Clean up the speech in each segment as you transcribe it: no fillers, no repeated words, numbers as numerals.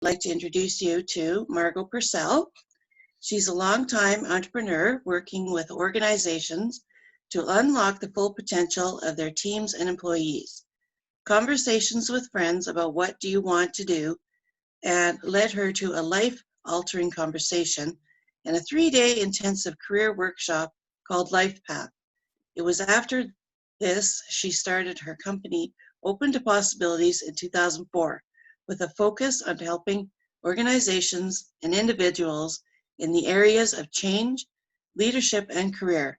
I'd like to introduce you to Margo Purcell. She's a longtime entrepreneur working with organizations to unlock the full potential of their teams and employees. Conversations with friends about what do you want to do and led her to a life-altering conversation and a 3-day intensive career workshop called LifePath. It was after this she started her company Open to Possibilities in 2004 with a focus on helping organizations and individuals in the areas of change, leadership, and career.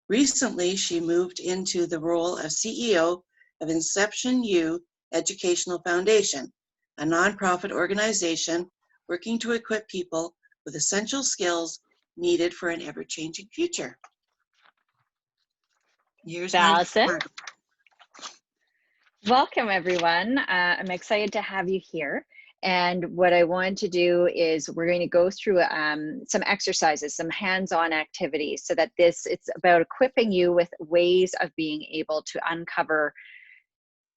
Recently, she moved into the role of CEO of InceptionU Educational Foundation, a nonprofit organization working to equip people with essential skills needed for an ever-changing future. Here's Allison. Margo. Welcome, everyone. I'm excited to have you here. And what I want to do is we're going to go through some exercises, some hands-on activities, so that it's about equipping you with ways of being able to uncover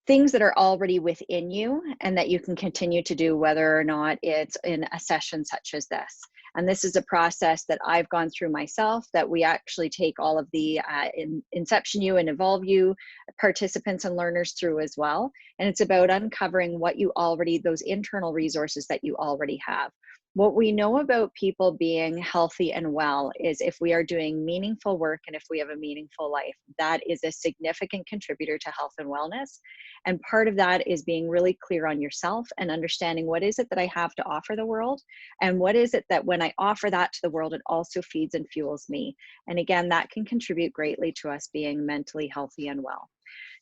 things that are already within you and that you can continue to do whether or not it's in a session such as this. And this is a process that I've gone through myself, that we actually take all of the InceptionU and EvolveU participants and learners through as well. And it's about uncovering what you already, those internal resources that you already have. What we know about people being healthy and well is if we are doing meaningful work and if we have a meaningful life, that is a significant contributor to health and wellness. And part of that is being really clear on yourself and understanding what is it that I have to offer the world, and what is it that when I offer that to the world, it also feeds and fuels me. And again, that can contribute greatly to us being mentally healthy and well.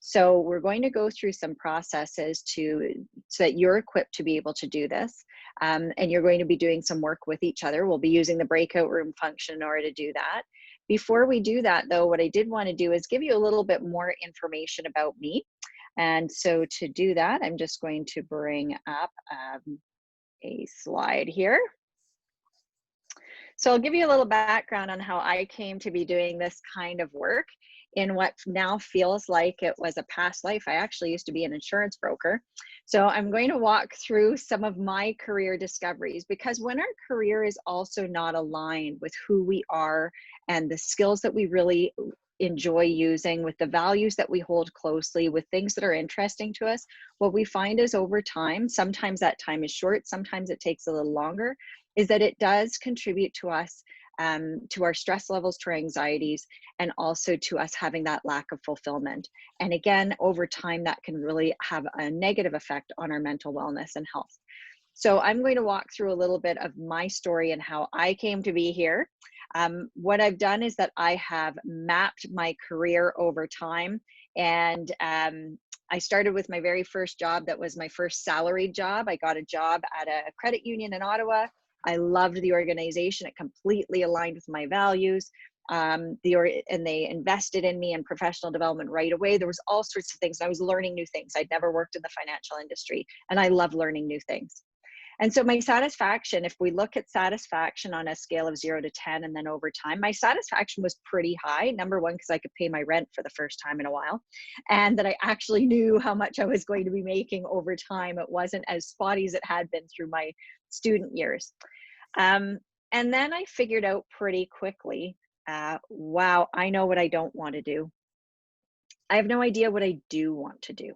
So we're going to go through some processes so that you're equipped to be able to do this. And you're going to be doing some work with each other. We'll be using the breakout room function in order to do that. Before we do that, though, what I did want to do is give you a little bit more information about me. And so to do that, I'm just going to bring up a slide here. So I'll give you a little background on how I came to be doing this kind of work in what now feels like it was a past life. I actually used to be an insurance broker. So I'm going to walk through some of my career discoveries, because when our career is also not aligned with who we are and the skills that we really enjoy using, with the values that we hold closely, with things that are interesting to us, what we find is over time, sometimes that time is short, sometimes it takes a little longer, is that it does contribute to us, to our stress levels, to our anxieties, and also to us having that lack of fulfillment. And again, over time, that can really have a negative effect on our mental wellness and health. So I'm going to walk through a little bit of my story and how I came to be here. What I've done is that I have mapped my career over time, and I started with my very first job. That was my first salaried job. I got a job at a credit union in Ottawa. I loved the organization. It completely aligned with my values. And they invested in me in professional development right away. There was all sorts of things. I was learning new things. I'd never worked in the financial industry, and I love learning new things. And so my satisfaction, if we look at satisfaction on a scale of 0 to 10 and then over time, my satisfaction was pretty high. Number one, because I could pay my rent for the first time in a while, and that I actually knew how much I was going to be making over time. It wasn't as spotty as it had been through my student years. And then I figured out pretty quickly, wow, I know what I don't want to do. I have no idea what I do want to do.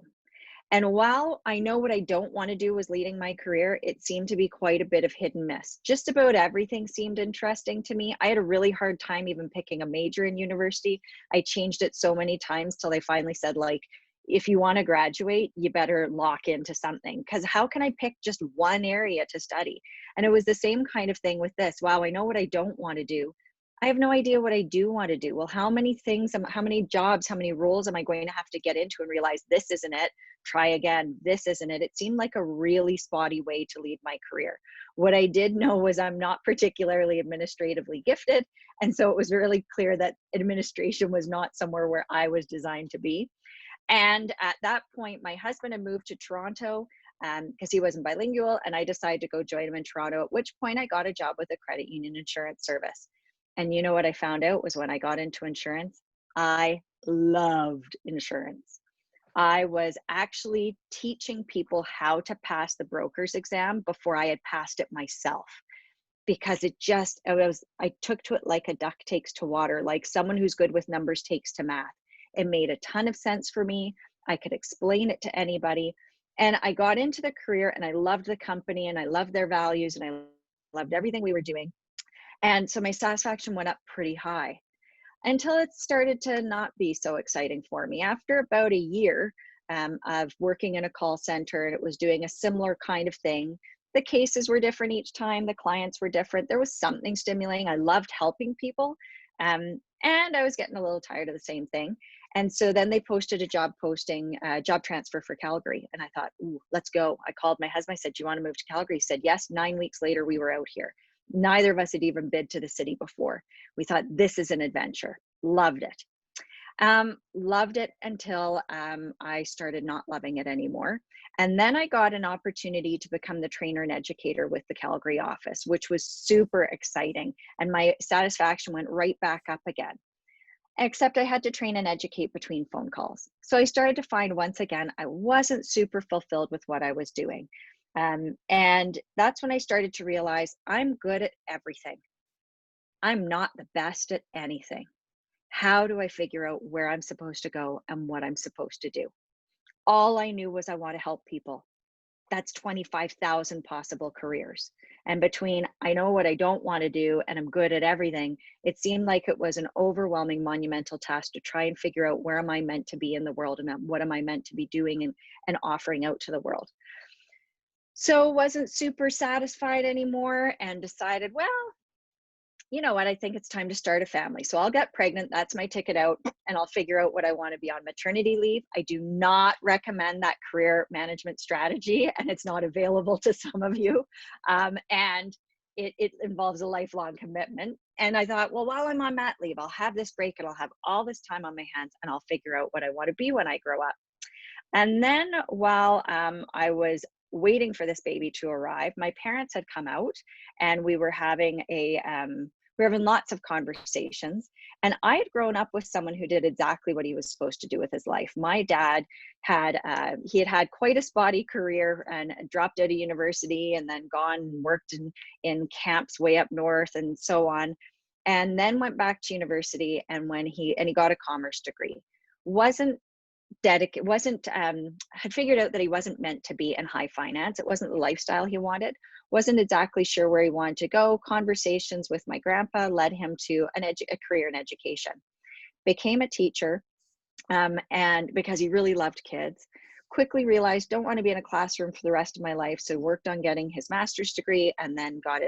And while I know what I don't want to do was leading my career, it seemed to be quite a bit of hit and miss. Just about everything seemed interesting to me. I had a really hard time even picking a major in university. I changed it so many times till they finally said, like, if you want to graduate, you better lock into something, because how can I pick just one area to study? And it was the same kind of thing with this. Wow, I know what I don't want to do. I have no idea what I do want to do. Well, how many things, how many jobs, how many roles am I going to have to get into and realize this isn't it? Try again, this isn't it. It seemed like a really spotty way to lead my career. What I did know was I'm not particularly administratively gifted. And so it was really clear that administration was not somewhere where I was designed to be. And at that point, my husband had moved to Toronto because he wasn't bilingual, and I decided to go join him in Toronto, at which point I got a job with a credit union insurance service. And you know what I found out was when I got into insurance, I loved insurance. I was actually teaching people how to pass the broker's exam before I had passed it myself, because I took to it like a duck takes to water, like someone who's good with numbers takes to math. It made a ton of sense for me. I could explain it to anybody. And I got into the career and I loved the company and I loved their values and I loved everything we were doing. And so my satisfaction went up pretty high until it started to not be so exciting for me. After about a year of working in a call center, and it was doing a similar kind of thing. The cases were different each time, the clients were different. There was something stimulating. I loved helping people. And I was getting a little tired of the same thing. And so then they posted a job posting, job transfer for Calgary. And I thought, ooh, let's go. I called my husband. I said, do you want to move to Calgary? He said, yes. 9 weeks later, we were out here. Neither of us had even been to the city before. We thought, this is an adventure. Loved it. Loved it until I started not loving it anymore. And then I got an opportunity to become the trainer and educator with the Calgary office, which was super exciting. And my satisfaction went right back up again, except I had to train and educate between phone calls. So I started to find once again, I wasn't super fulfilled with what I was doing. And that's when I started to realize I'm good at everything. I'm not the best at anything. How do I figure out where I'm supposed to go and what I'm supposed to do? All I knew was I want to help people. That's 25,000 possible careers. And between I know what I don't want to do and I'm good at everything, it seemed like it was an overwhelming monumental task to try and figure out where am I meant to be in the world and what am I meant to be doing and offering out to the world. So wasn't super satisfied anymore and decided, well, you know what, I think it's time to start a family. So I'll get pregnant. That's my ticket out. And I'll figure out what I want to be on maternity leave. I do not recommend that career management strategy, and it's not available to some of you. And it involves a lifelong commitment. And I thought, well, while I'm on mat leave, I'll have this break and I'll have all this time on my hands and I'll figure out what I want to be when I grow up. And then while I was waiting for this baby to arrive, my parents had come out and we were having lots of conversations. And I had grown up with someone who did exactly what he was supposed to do with his life. My dad had had quite a spotty career and dropped out of university and then gone and worked in camps way up north and so on. And then went back to university and he got a commerce degree. Had figured out that he wasn't meant to be in high finance. It wasn't the lifestyle he wanted. Wasn't exactly sure where he wanted to go. Conversations with my grandpa led him to a career in education. Became a teacher, and because he really loved kids. Quickly realized don't want to be in a classroom for the rest of my life. So worked on getting his master's degree and then got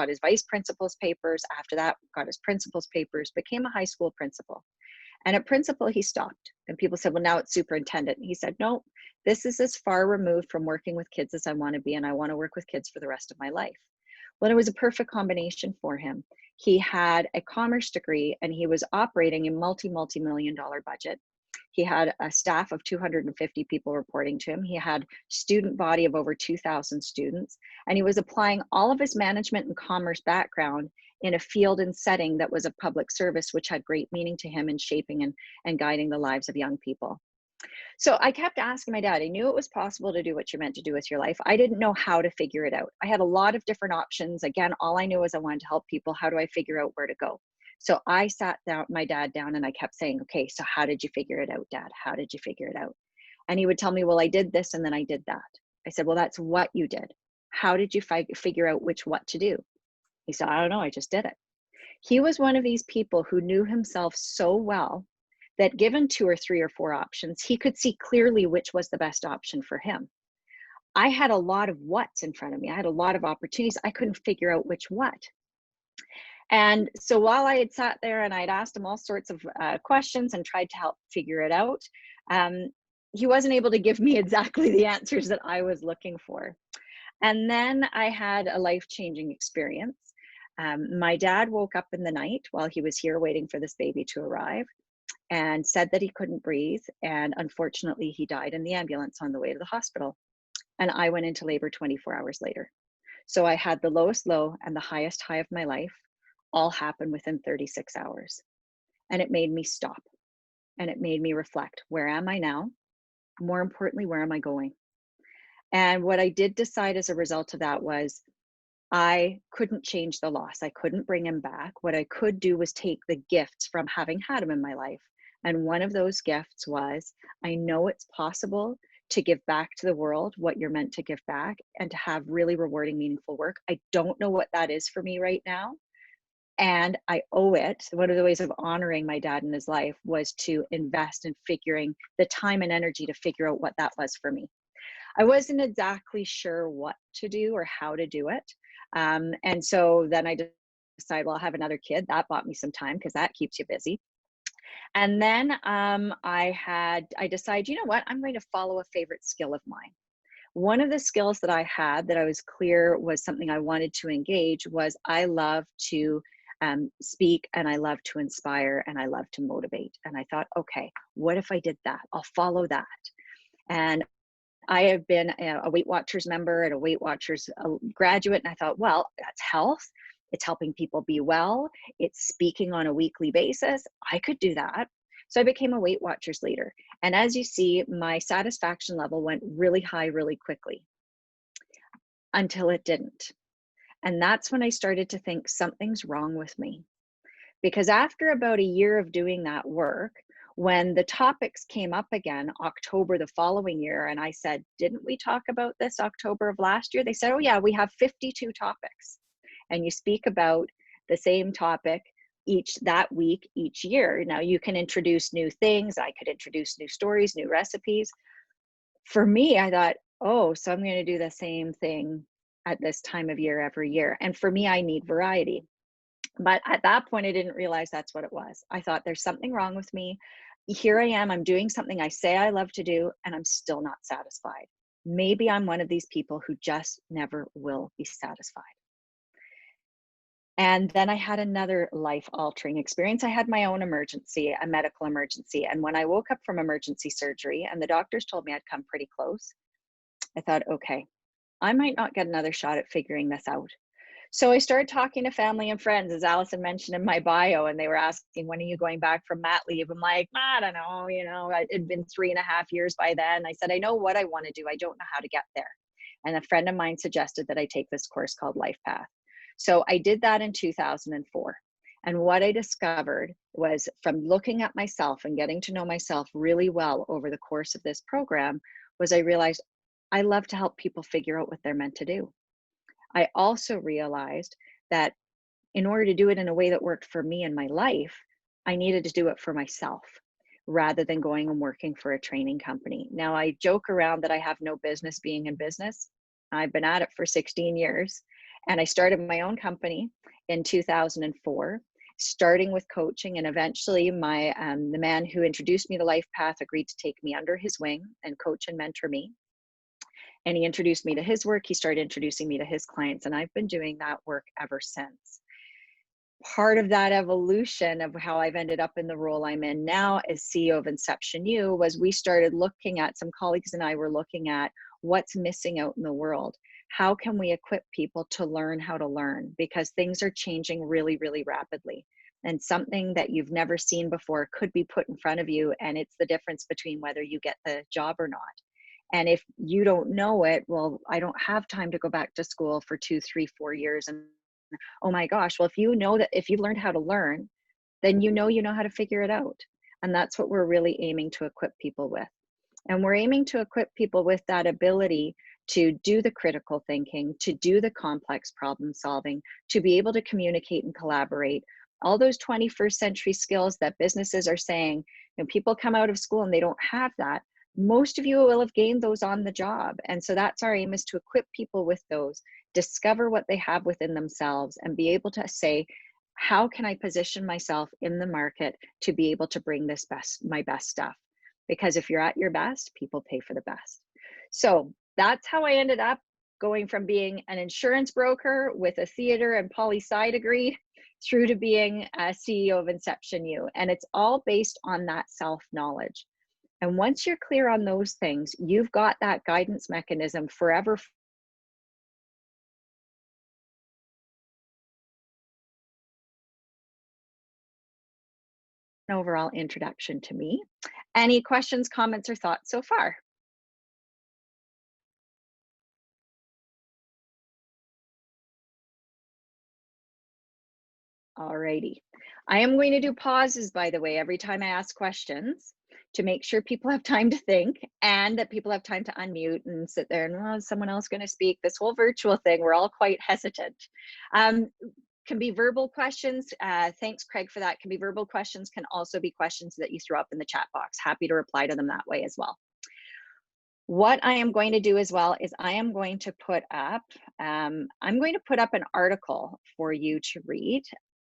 his vice principal's papers. After that, got his principal's papers. Became a high school principal. And at principal, he stopped. And people said, well, now it's superintendent. And he said, no, this is as far removed from working with kids as I want to be. And I want to work with kids for the rest of my life. Well, it was a perfect combination for him. He had a commerce degree and he was operating a multi-million-dollar budget. He had a staff of 250 people reporting to him. He had student body of over 2,000 students. And he was applying all of his management and commerce background in a field and setting that was a public service, which had great meaning to him in shaping and guiding the lives of young people. So I kept asking my dad, I knew it was possible to do what you're meant to do with your life. I didn't know how to figure it out. I had a lot of different options. Again, all I knew was I wanted to help people. How do I figure out where to go? So I sat my dad down and I kept saying, okay, so how did you figure it out, Dad? How did you figure it out? And he would tell me, well, I did this and then I did that. I said, well, that's what you did. How did you figure out what to do? He said, I don't know, I just did it. He was one of these people who knew himself so well that given 2 or 3 or 4 options, he could see clearly which was the best option for him. I had a lot of what's in front of me. I had a lot of opportunities. I couldn't figure out which what. And so while I had sat there and I'd asked him all sorts of questions and tried to help figure it out, he wasn't able to give me exactly the answers that I was looking for. And then I had a life-changing experience. My dad woke up in the night while he was here waiting for this baby to arrive and said that he couldn't breathe. And unfortunately, he died in the ambulance on the way to the hospital. And I went into labor 24 hours later. So I had the lowest low and the highest high of my life all happen within 36 hours. And it made me stop and it made me reflect, where am I now? More importantly, where am I going? And what I did decide as a result of that was I couldn't change the loss. I couldn't bring him back. What I could do was take the gifts from having had him in my life. And one of those gifts was I know it's possible to give back to the world what you're meant to give back and to have really rewarding, meaningful work. I don't know what that is for me right now. And I owe it. One of the ways of honoring my dad in his life was to invest in figuring the time and energy to figure out what that was for me. I wasn't exactly sure what to do or how to do it. And so then I decided, well, I'll have another kid. That bought me some time because that keeps you busy. And then I decided, you know what, I'm going to follow a favorite skill of mine. One of the skills that I had that I was clear was something I wanted to engage was I love to speak and I love to inspire and I love to motivate. And I thought, okay, what if I did that? I'll follow that. And I have been a Weight Watchers member and a Weight Watchers graduate. And I thought, well, that's health. It's helping people be well. It's speaking on a weekly basis. I could do that. So I became a Weight Watchers leader. And as you see, my satisfaction level went really high really quickly until it didn't. And that's when I started to think something's wrong with me. Because after about a year of doing that work, when the topics came up again, October the following year, and I said, didn't we talk about this October of last year? They said, oh yeah, we have 52 topics. And you speak about the same topic that week, each year. Now you can introduce new things. I could introduce new stories, new recipes. For me, I thought, oh, so I'm going to do the same thing at this time of year every year. And for me, I need variety. But at that point, I didn't realize that's what it was. I thought there's something wrong with me. Here I am, I'm doing something I say I love to do, and I'm still not satisfied. Maybe I'm one of these people who just never will be satisfied. And then I had another life altering experience. I had my own emergency, a medical emergency. And when I woke up from emergency surgery and the doctors told me I'd come pretty close, I thought, okay, I might not get another shot at figuring this out. So I started talking to family and friends, as Allison mentioned in my bio, and they were asking, when are you going back from mat leave? I'm like, I don't know, it had been 3.5 years by then. I said, I know what I want to do. I don't know how to get there. And a friend of mine suggested that I take this course called LifePath. So I did that in 2004. And what I discovered was from looking at myself and getting to know myself really well over the course of this program was I realized I love to help people figure out what they're meant to do. I also realized that in order to do it in a way that worked for me in my life, I needed to do it for myself rather than going and working for a training company. Now, I joke around that I have no business being in business. I've been at it for 16 years, and I started my own company in 2004, starting with coaching, and eventually the man who introduced me to LifePath agreed to take me under his wing and coach and mentor me. And he introduced me to his work. He started introducing me to his clients, and I've been doing that work ever since. Part of that evolution of how I've ended up in the role I'm in now as CEO of InceptionU was we started looking at, some colleagues and I were looking at what's missing out in the world. How can we equip people to learn how to learn? Because things are changing really, really rapidly. And something that you've never seen before could be put in front of you, and it's the difference between whether you get the job or not. And if you don't know it, well, I don't have time to go back to school for 2, 3, 4 years. And oh my gosh, well, if you know that, if you've learned how to learn, then you know how to figure it out. And that's what we're really aiming to equip people with. And we're aiming to equip people with that ability to do the critical thinking, to do the complex problem solving, to be able to communicate and collaborate. All those 21st century skills that businesses are saying, people come out of school and they don't have that. Most of you will have gained those on the job. And so that's our aim, is to equip people with those, discover what they have within themselves, and be able to say, how can I position myself in the market to be able to bring my best stuff? Because if you're at your best, people pay for the best. So that's how I ended up going from being an insurance broker with a theater and poli-sci degree through to being a CEO of InceptionU. And it's all based on that self-knowledge. And once you're clear on those things, you've got that guidance mechanism forever. Overall introduction to me. Any questions, comments, or thoughts so far? Alrighty. I am going to do pauses, by the way, every time I ask questions to make sure people have time to think and that people have time to unmute and sit there and, well, is someone else going to speak? This whole virtual thing, we're all quite hesitant. Can be verbal questions. Thanks, Craig, for that. Can be verbal questions, can also be questions that you throw up in the chat box. Happy to reply to them that way as well. What I am going to do as well is I am going to put up, an article for you to read.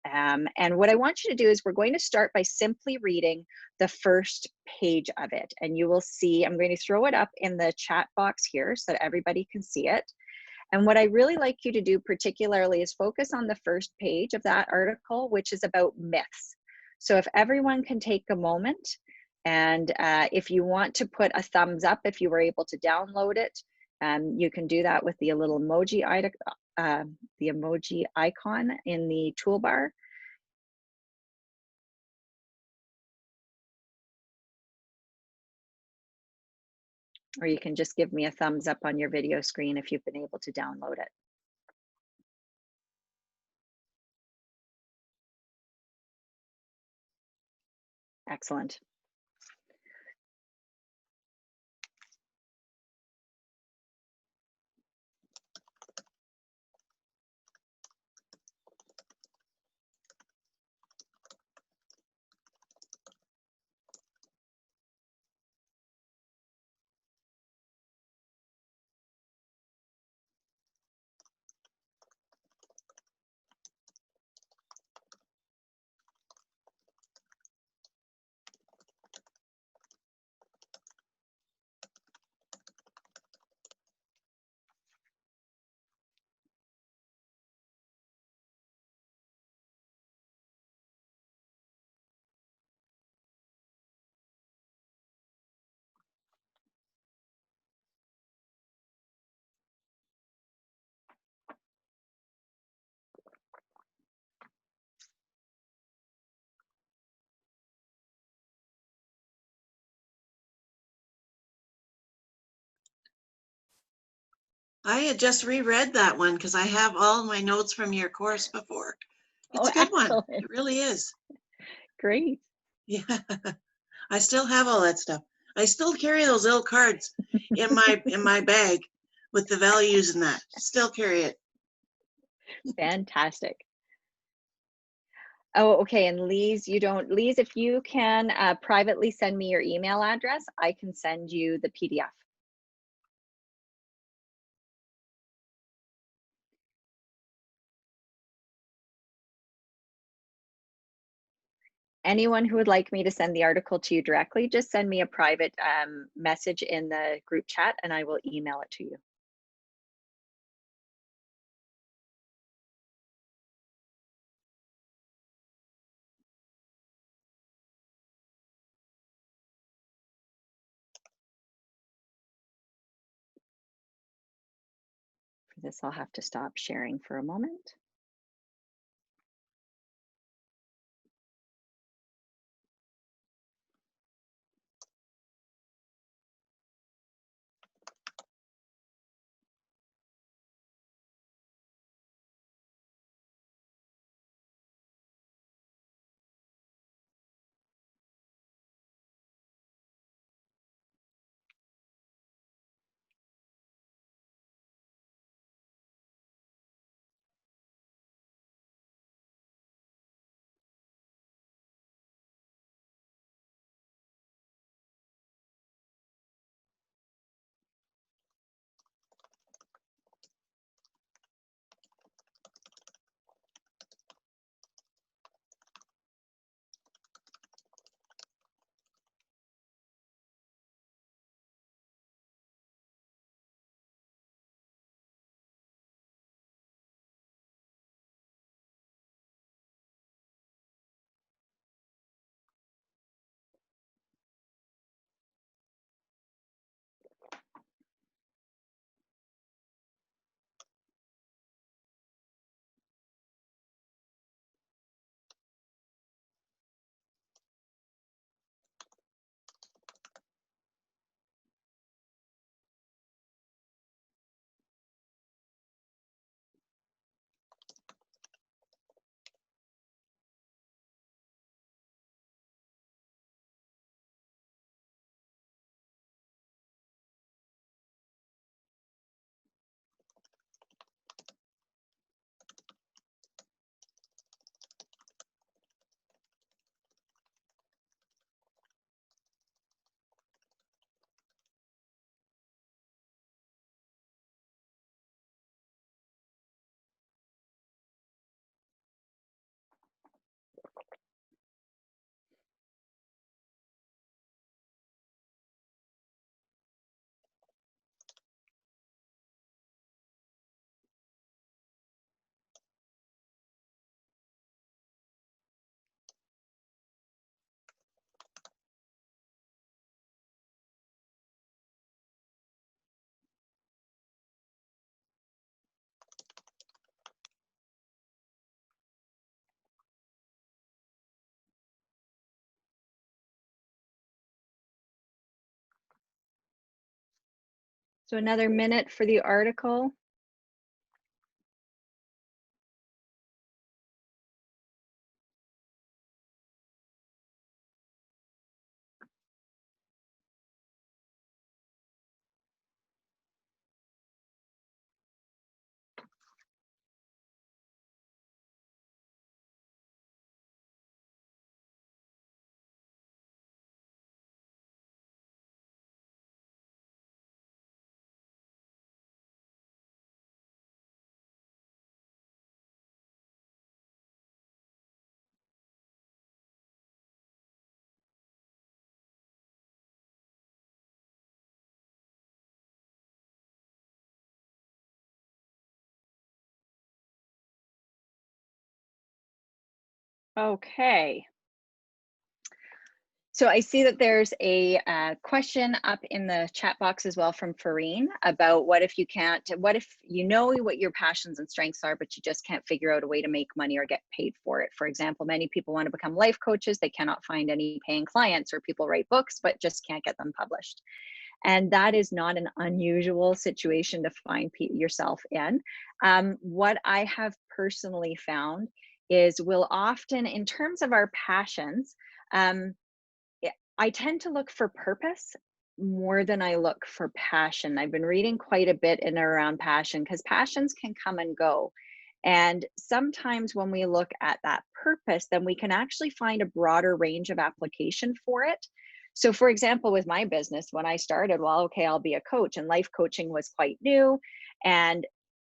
And what I want you to do is we're going to start by simply reading the first page of it. And you will see, I'm going to throw it up in the chat box here so that everybody can see it. And what I really like you to do particularly is focus on the first page of that article, which is about myths. So if everyone can take a moment, and if you want to put a thumbs up, if you were able to download it, you can do that with the little emoji icon in the toolbar. Or you can just give me a thumbs up on your video screen if you've been able to download it. Excellent. I had just reread that one because I have all my notes from your course before. It's a good one. It really is. Great. Yeah. I still have all that stuff. I still carry those little cards in my bag with the values and that. Still carry it. Fantastic. Oh, okay. And Lise, Lise, if you can privately send me your email address, I can send you the PDF. Anyone who would like me to send the article to you directly, just send me a private message in the group chat and I will email it to you. For this, I'll have to stop sharing for a moment. So another minute for the article. Okay. So I see that there's a question up in the chat box as well from Farine about what if you know what your passions and strengths are, but you just can't figure out a way to make money or get paid for it. For example, many people want to become life coaches. They cannot find any paying clients, or people write books, but just can't get them published. And that is not an unusual situation to find yourself in. What I have personally found is we'll often, in terms of our passions, I tend to look for purpose more than I look for passion. I've been reading quite a bit in and around passion because passions can come and go. And sometimes when we look at that purpose, then we can actually find a broader range of application for it. So, for example, with my business, when I started, well, okay, I'll be a coach, and life coaching was quite new. And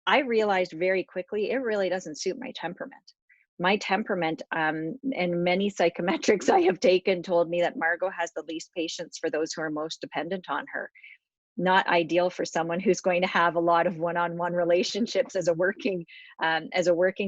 I realized very quickly it really doesn't suit my temperament. My temperament, and many psychometrics I have taken told me that Margo has the least patience for those who are most dependent on her. Not ideal for someone who's going to have a lot of one-on-one relationships as a working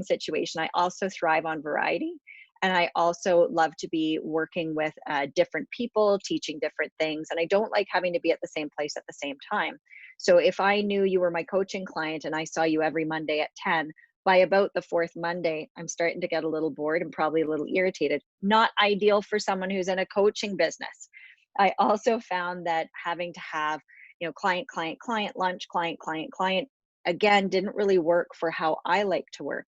situation. I also thrive on variety, and I also love to be working with different people, teaching different things, and I don't like having to be at the same place at the same time. So if I knew you were my coaching client and I saw you every Monday at 10, by about the fourth Monday, I'm starting to get a little bored and probably a little irritated. Not ideal for someone who's in a coaching business. I also found that having to have, client, client, client, lunch, client, client, client, again, didn't really work for how I like to work.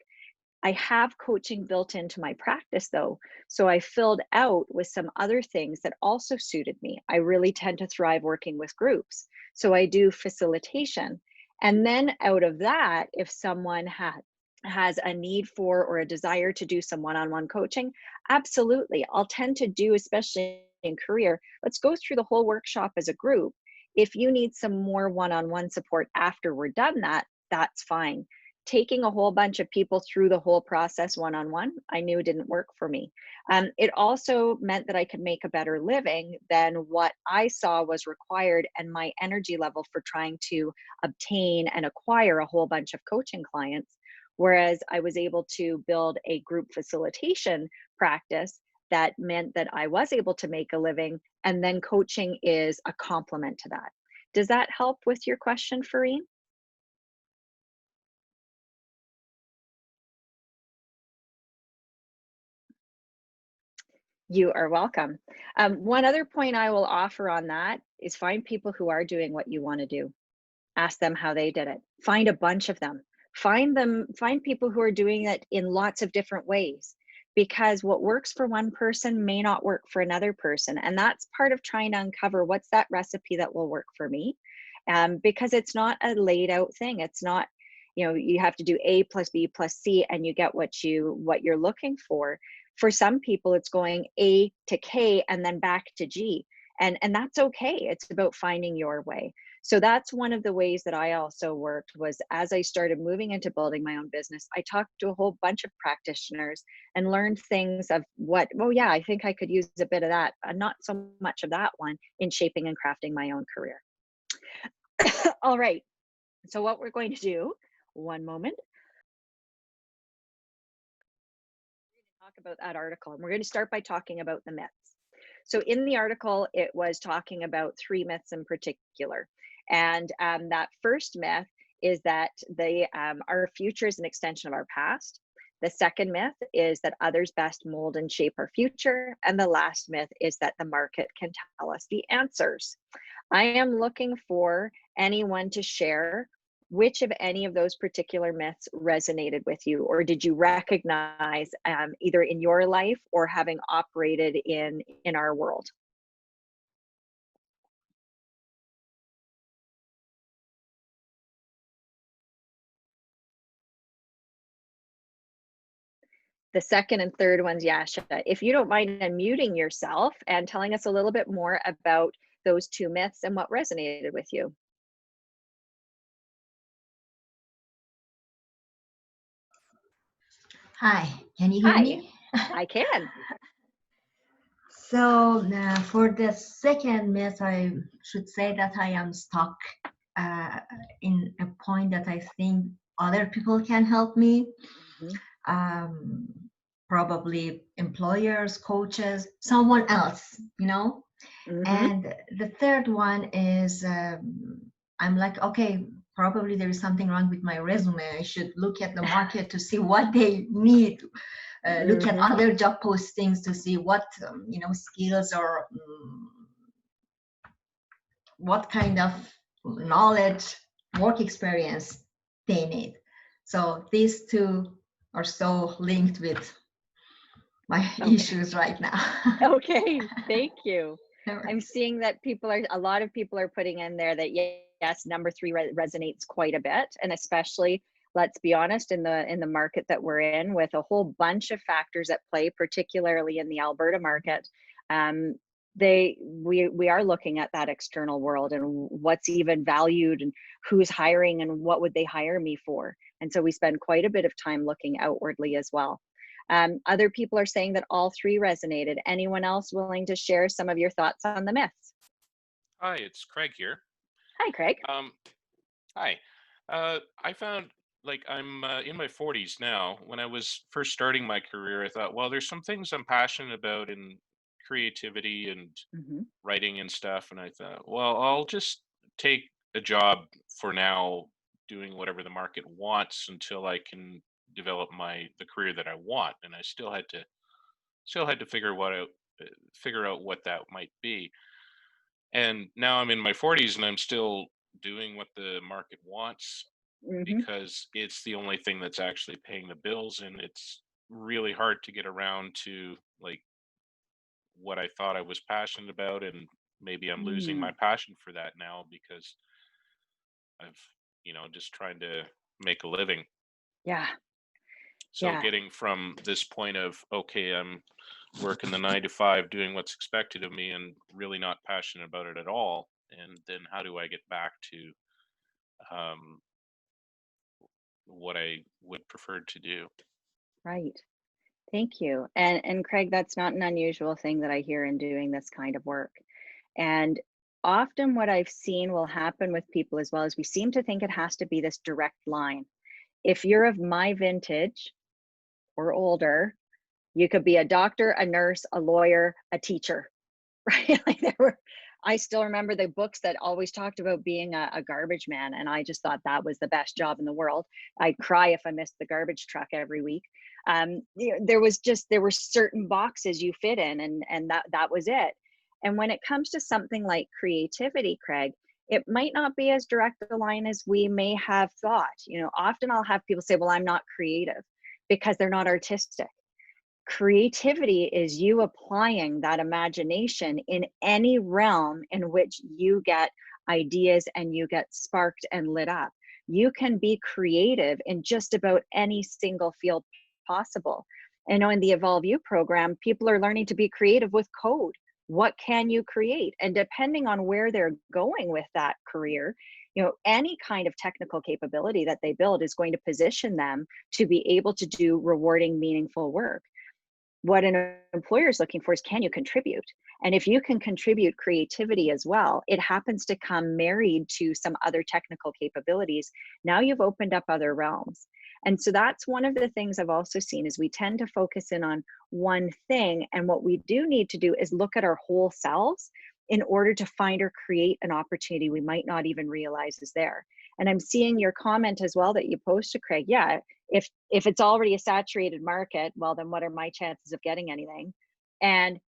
I have coaching built into my practice though. So I filled out with some other things that also suited me. I really tend to thrive working with groups. So I do facilitation. And then out of that, if someone has a need for or a desire to do some one-on-one coaching, absolutely. I'll tend to do, especially in career, let's go through the whole workshop as a group. If you need some more one-on-one support after we're done that's fine. Taking a whole bunch of people through the whole process one-on-one, I knew didn't work for me. It also meant that I could make a better living than what I saw was required, and my energy level for trying to obtain and acquire a whole bunch of coaching clients. Whereas I was able to build a group facilitation practice that meant that I was able to make a living, and then coaching is a complement to that. Does that help with your question, Farine? You are welcome. One other point I will offer on that is find people who are doing what you want to do. Ask them how they did it. Find a bunch of them. Find people who are doing it in lots of different ways, because what works for one person may not work for another person. And that's part of trying to uncover what's that recipe that will work for me. Because it's not a laid out thing. It's not, you have to do A plus B plus C and you get what you're looking for. For some people, it's going A to K and then back to G. And that's okay. It's about finding your way. So that's one of the ways that I also worked, was as I started moving into building my own business, I talked to a whole bunch of practitioners and learned things of oh yeah, I think I could use a bit of that, not so much of that one, in shaping and crafting my own career. All right. So what we're going to do, one moment, talk about that article. And we're going to start by talking about the myths. So in the article, it was talking about 3 myths in particular. And that first myth is that our future is an extension of our past. The second myth is that others best mold and shape our future. And the last myth is that the market can tell us the answers. I am looking for anyone to share which of any of those particular myths resonated with you, or did you recognize either in your life or having operated in our world? The second and third ones, Yasha, if you don't mind unmuting yourself and telling us a little bit more about those two myths and what resonated with you. Hi, can you hear Hi. me? I can. So for the second myth, I should say that I am stuck in a point that I think other people can help me. Mhm. Probably employers, coaches, someone else, you know. Mhm. And the third one is I'm like, okay, probably there is something wrong with my resume. I should look at the market to see what they need. Look at Mhm. other job postings to see what skills or what kind of knowledge, work experience they need. So these two are so linked with my Okay. issues right now. Okay, thank you. I'm seeing that a lot of people are putting in there that yes, number three resonates quite a bit, and especially, let's be honest, in the market that we're in, with a whole bunch of factors at play, particularly in the Alberta market. We are looking at that external world and what's even valued and who's hiring and what would they hire me for. And so we spend quite a bit of time looking outwardly as well. Other people are saying that all three resonated. Anyone else willing to share some of your thoughts on the myths? Hi, it's Craig here. Hi, Craig. Hi. I found like I'm in my 40s now. When I was first starting my career, I thought, well, there's some things I'm passionate about in creativity and Mm-hmm. writing and stuff. And I thought, well, I'll just take a job for now doing whatever the market wants until I can develop the career that I want. And I still had to figure out what that might be. And now I'm in my 40s and I'm still doing what the market wants Mm-hmm. because it's the only thing that's actually paying the bills, and it's really hard to get around to like what I thought I was passionate about, and maybe I'm losing my passion for that now because I've just trying to make a living. Yeah. So Yeah. getting from this point of, okay, I'm working the 9 to 5 doing what's expected of me and really not passionate about it at all, and then how do I get back to um, what I would prefer to do? Right. Thank you. And Craig, that's not an unusual thing that I hear in doing this kind of work. And often what I've seen will happen with people as well is we seem to think it has to be this direct line. If you're of my vintage or older, you could be a doctor, a nurse, a lawyer, a teacher, right? I still remember the books that always talked about being a garbage man, and I just thought that was the best job in the world. I'd cry if I missed the garbage truck every week. There were certain boxes you fit in, and that was it. And when it comes to something like creativity, Craig, it might not be as direct a line as we may have thought. Often I'll have people say, "Well, I'm not creative," because they're not artistic. Creativity is you applying that imagination in any realm in which you get ideas and you get sparked and lit up. You can be creative in just about any single field possible. And in the Evolve You program, people are learning to be creative with code. What can you create? And depending on where they're going with that career, any kind of technical capability that they build is going to position them to be able to do rewarding, meaningful work. What an employer is looking for is, can you contribute? And if you can contribute creativity as well, it happens to come married to some other technical capabilities. Now you've opened up other realms. And so that's one of the things I've also seen is we tend to focus in on one thing. And what we do need to do is look at our whole selves in order to find or create an opportunity we might not even realize is there. And I'm seeing your comment as well that you posted, Craig. Yeah, if it's already a saturated market, well, then what are my chances of getting anything? And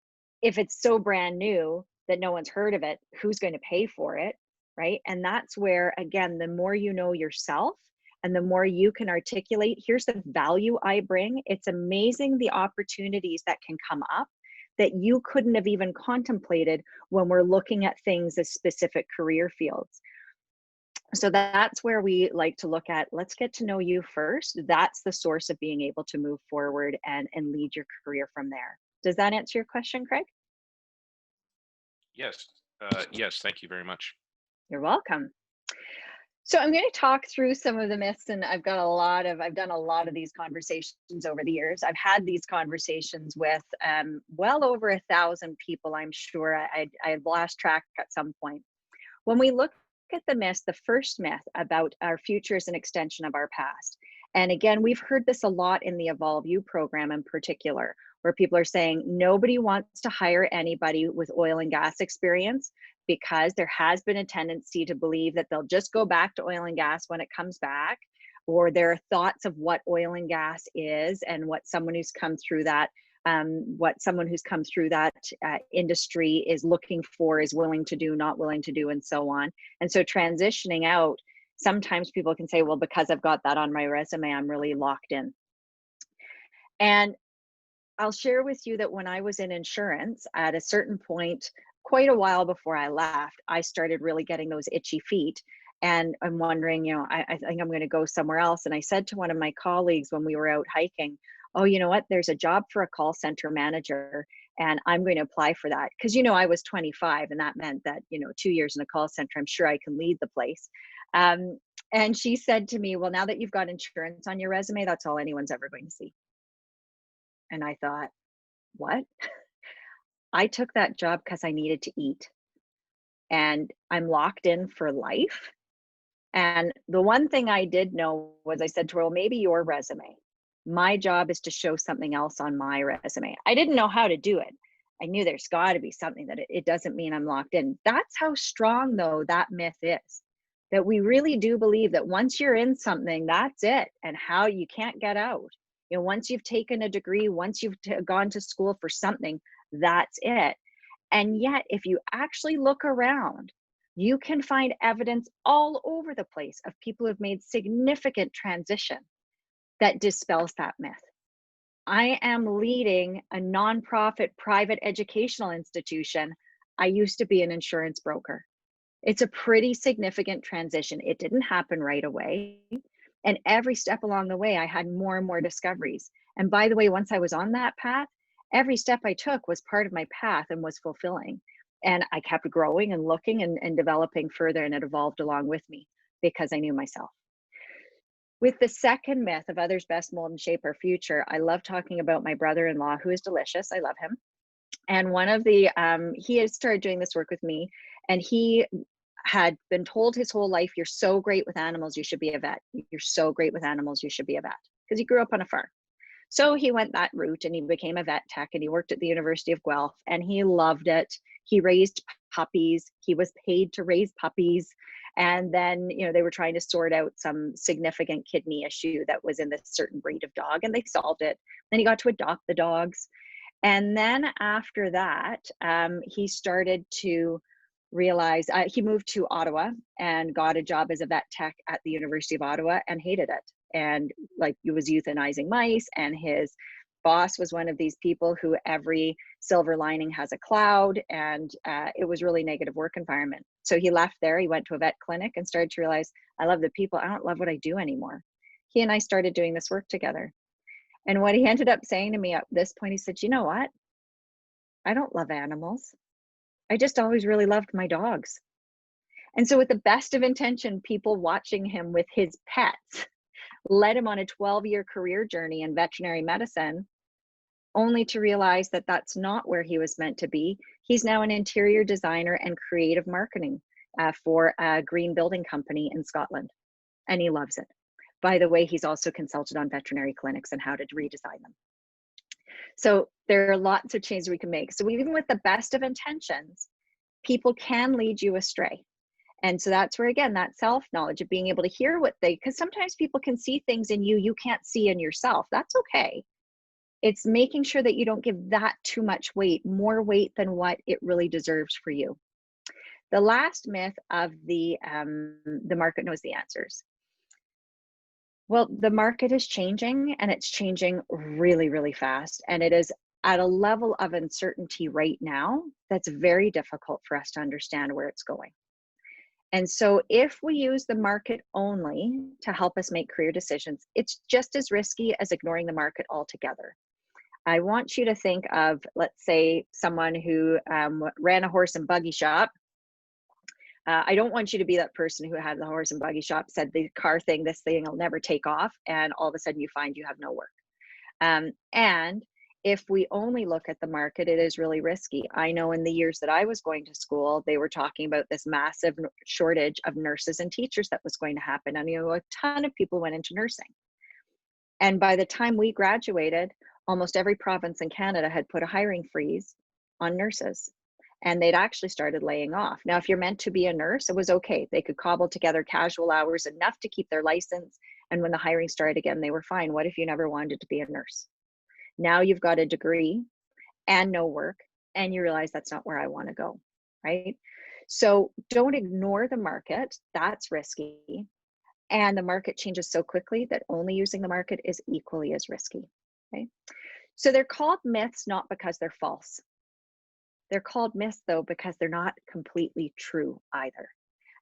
if it's so brand new that no one's heard of it, who's going to pay for it, right? And that's where, again, the more you know yourself and the more you can articulate, here's the value I bring. It's amazing the opportunities that can come up that you couldn't have even contemplated when we're looking at things as specific career fields. So that's where we like to look at, let's get to know you first. That's the source of being able to move forward and lead your career from there. Does that answer your question, Craig? Yes. Yes. Thank you very much. You're welcome. So I'm going to talk through some of the myths, and I've done a lot of these conversations over the years. I've had these conversations with well over 1,000 people, I'm sure. I've lost track at some point. When we look at the myths, the first myth about our future is an extension of our past. And again, we've heard this a lot in the Evolve You program in particular, where people are saying nobody wants to hire anybody with oil and gas experience, because there has been a tendency to believe that they'll just go back to oil and gas when it comes back, or their thoughts of what oil and gas is and what someone who's come through that industry is looking for, is willing to do, not willing to do, and so on. And so transitioning out, sometimes people can say, well, because I've got that on my resume, I'm really locked in. And I'll share with you that when I was in insurance, at a certain point, quite a while before I left, I started really getting those itchy feet. And I'm wondering, I think I'm going to go somewhere else. And I said to one of my colleagues when we were out hiking, oh, you know what, there's a job for a call center manager, and I'm going to apply for that. Because, I was 25, and that meant that, 2 years in a call center, I'm sure I can lead the place. And she said to me, well, now that you've got insurance on your resume, that's all anyone's ever going to see. And I thought, what? I took that job because I needed to eat, and I'm locked in for life. And the one thing I did know was, I said to her, well, maybe your resume. My job is to show something else on my resume. I didn't know how to do it. I knew there's got to be something that it doesn't mean I'm locked in. That's how strong, though, that myth is, that we really do believe that once you're in something, that's it, and how you can't get out. Once you've taken a degree, once you've gone to school for something, that's it. And yet, if you actually look around, you can find evidence all over the place of people who've made significant transition that dispels that myth. I am leading a nonprofit private educational institution. I used to be an insurance broker. It's a pretty significant transition. It didn't happen right away. And every step along the way, I had more and more discoveries. And by the way, once I was on that path, every step I took was part of my path and was fulfilling. And I kept growing and looking and developing further, and it evolved along with me because I knew myself. With the second myth of others best mold and shape our future, I love talking about my brother-in-law, who is delicious. I love him. And one of the, he had started doing this work with me, and he had been told his whole life, you're so great with animals, you should be a vet. You're so great with animals, you should be a vet. Because he grew up on a farm. So he went that route and he became a vet tech, and he worked at the University of Guelph, and he loved it. He raised puppies. He was paid to raise puppies. And then, they were trying to sort out some significant kidney issue that was in this certain breed of dog, and they solved it. Then he got to adopt the dogs. And then after that, he started to realize, he moved to Ottawa and got a job as a vet tech at the University of Ottawa and hated it. And he was euthanizing mice, and his boss was one of these people who every silver lining has a cloud, and it was really negative work environment. So he left there, he went to a vet clinic and started to realize, I love the people, I don't love what I do anymore. He and I started doing this work together. And what he ended up saying to me at this point, he said, you know what? I don't love animals. I just always really loved my dogs. And so with the best of intention, people watching him with his pets led him on a 12-year career journey in veterinary medicine, only to realize that that's not where he was meant to be. He's now an interior designer and creative marketing for a green building company in Scotland, and he loves it. By the way, he's also consulted on veterinary clinics and how to redesign them. So there are lots of changes we can make. So even with the best of intentions, people can lead you astray. And so that's where, again, that self-knowledge of being able to hear what because sometimes people can see things in you you can't see in yourself. That's okay. It's making sure that you don't give that too much weight, more weight than what it really deserves for you. The last myth of the market knows the answers. Well, the market is changing, and it's changing really, really fast. And it is at a level of uncertainty right now that's very difficult for us to understand where it's going. And so if we use the market only to help us make career decisions, it's just as risky as ignoring the market altogether. I want you to think of, let's say, someone who ran a horse and buggy shop. I don't want you to be that person who had the horse and buggy shop, said the car thing, this thing will never take off, and all of a sudden you find you have no work. And if we only look at the market, it is really risky. I know in the years that I was going to school, they were talking about this massive shortage of nurses and teachers that was going to happen. And a ton of people went into nursing. And by the time we graduated, almost every province in Canada had put a hiring freeze on nurses. And they'd actually started laying off. Now, if you're meant to be a nurse, it was okay. They could cobble together casual hours enough to keep their license. And when the hiring started again, they were fine. What if you never wanted to be a nurse? Now you've got a degree and no work, and you realize that's not where I want to go, right? So don't ignore the market. That's risky. And the market changes so quickly that only using the market is equally as risky, okay? So they're called myths not because they're false. They're called myths, though, because they're not completely true either.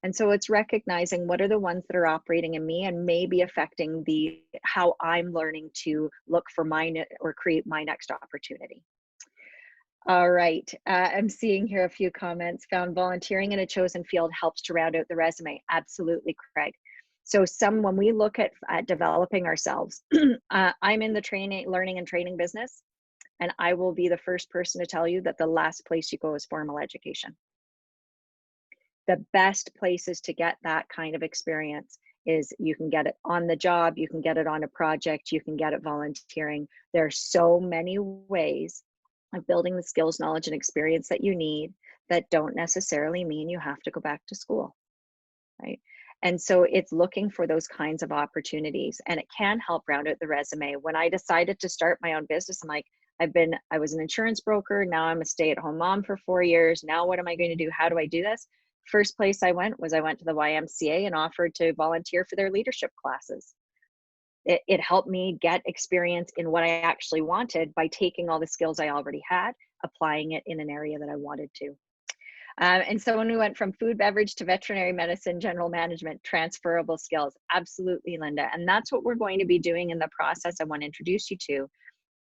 And so it's recognizing what are the ones that are operating in me and maybe affecting how I'm learning to look for or create my next opportunity. All right, I'm seeing here a few comments. Found volunteering in a chosen field helps to round out the resume. Absolutely, Craig. So when we look at developing ourselves, I'm in the learning and training business, and I will be the first person to tell you that the last place you go is formal education. The best places to get that kind of experience is you can get it on the job, you can get it on a project, you can get it volunteering. There are so many ways of building the skills, knowledge, and experience that you need that don't necessarily mean you have to go back to school, right? And so it's looking for those kinds of opportunities, and it can help round out the resume. When I decided to start my own business, I'm like, I was an insurance broker. Now I'm a stay-at-home mom for 4 years. Now what am I going to do? How do I do this? First place I went to the YMCA and offered to volunteer for their leadership classes. It helped me get experience in what I actually wanted by taking all the skills I already had, applying it in an area that I wanted to. And so when we went from food, beverage to veterinary medicine, general management, transferable skills, absolutely, Linda. And that's what we're going to be doing in the process I want to introduce you to,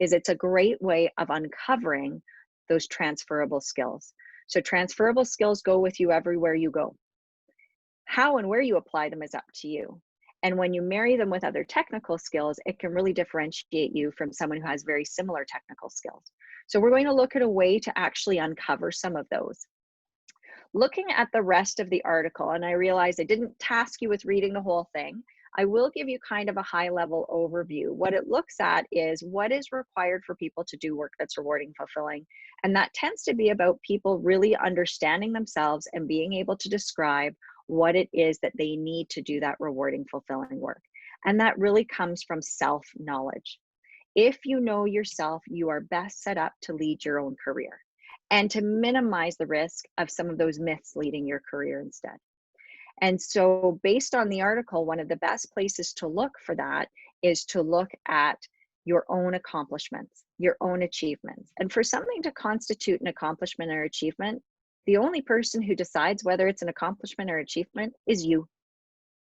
is it's a great way of uncovering those transferable skills. So transferable skills go with you everywhere you go. How and where you apply them is up to you. And when you marry them with other technical skills, it can really differentiate you from someone who has very similar technical skills. So we're going to look at a way to actually uncover some of those. Looking at the rest of the article, and I realize I didn't task you with reading the whole thing, I will give you kind of a high-level overview. What it looks at is what is required for people to do work that's rewarding, fulfilling. And that tends to be about people really understanding themselves and being able to describe what it is that they need to do that rewarding, fulfilling work. And that really comes from self-knowledge. If you know yourself, you are best set up to lead your own career and to minimize the risk of some of those myths leading your career instead. And so based on the article, one of the best places to look for that is to look at your own accomplishments, your own achievements. And for something to constitute an accomplishment or achievement, the only person who decides whether it's an accomplishment or achievement is you.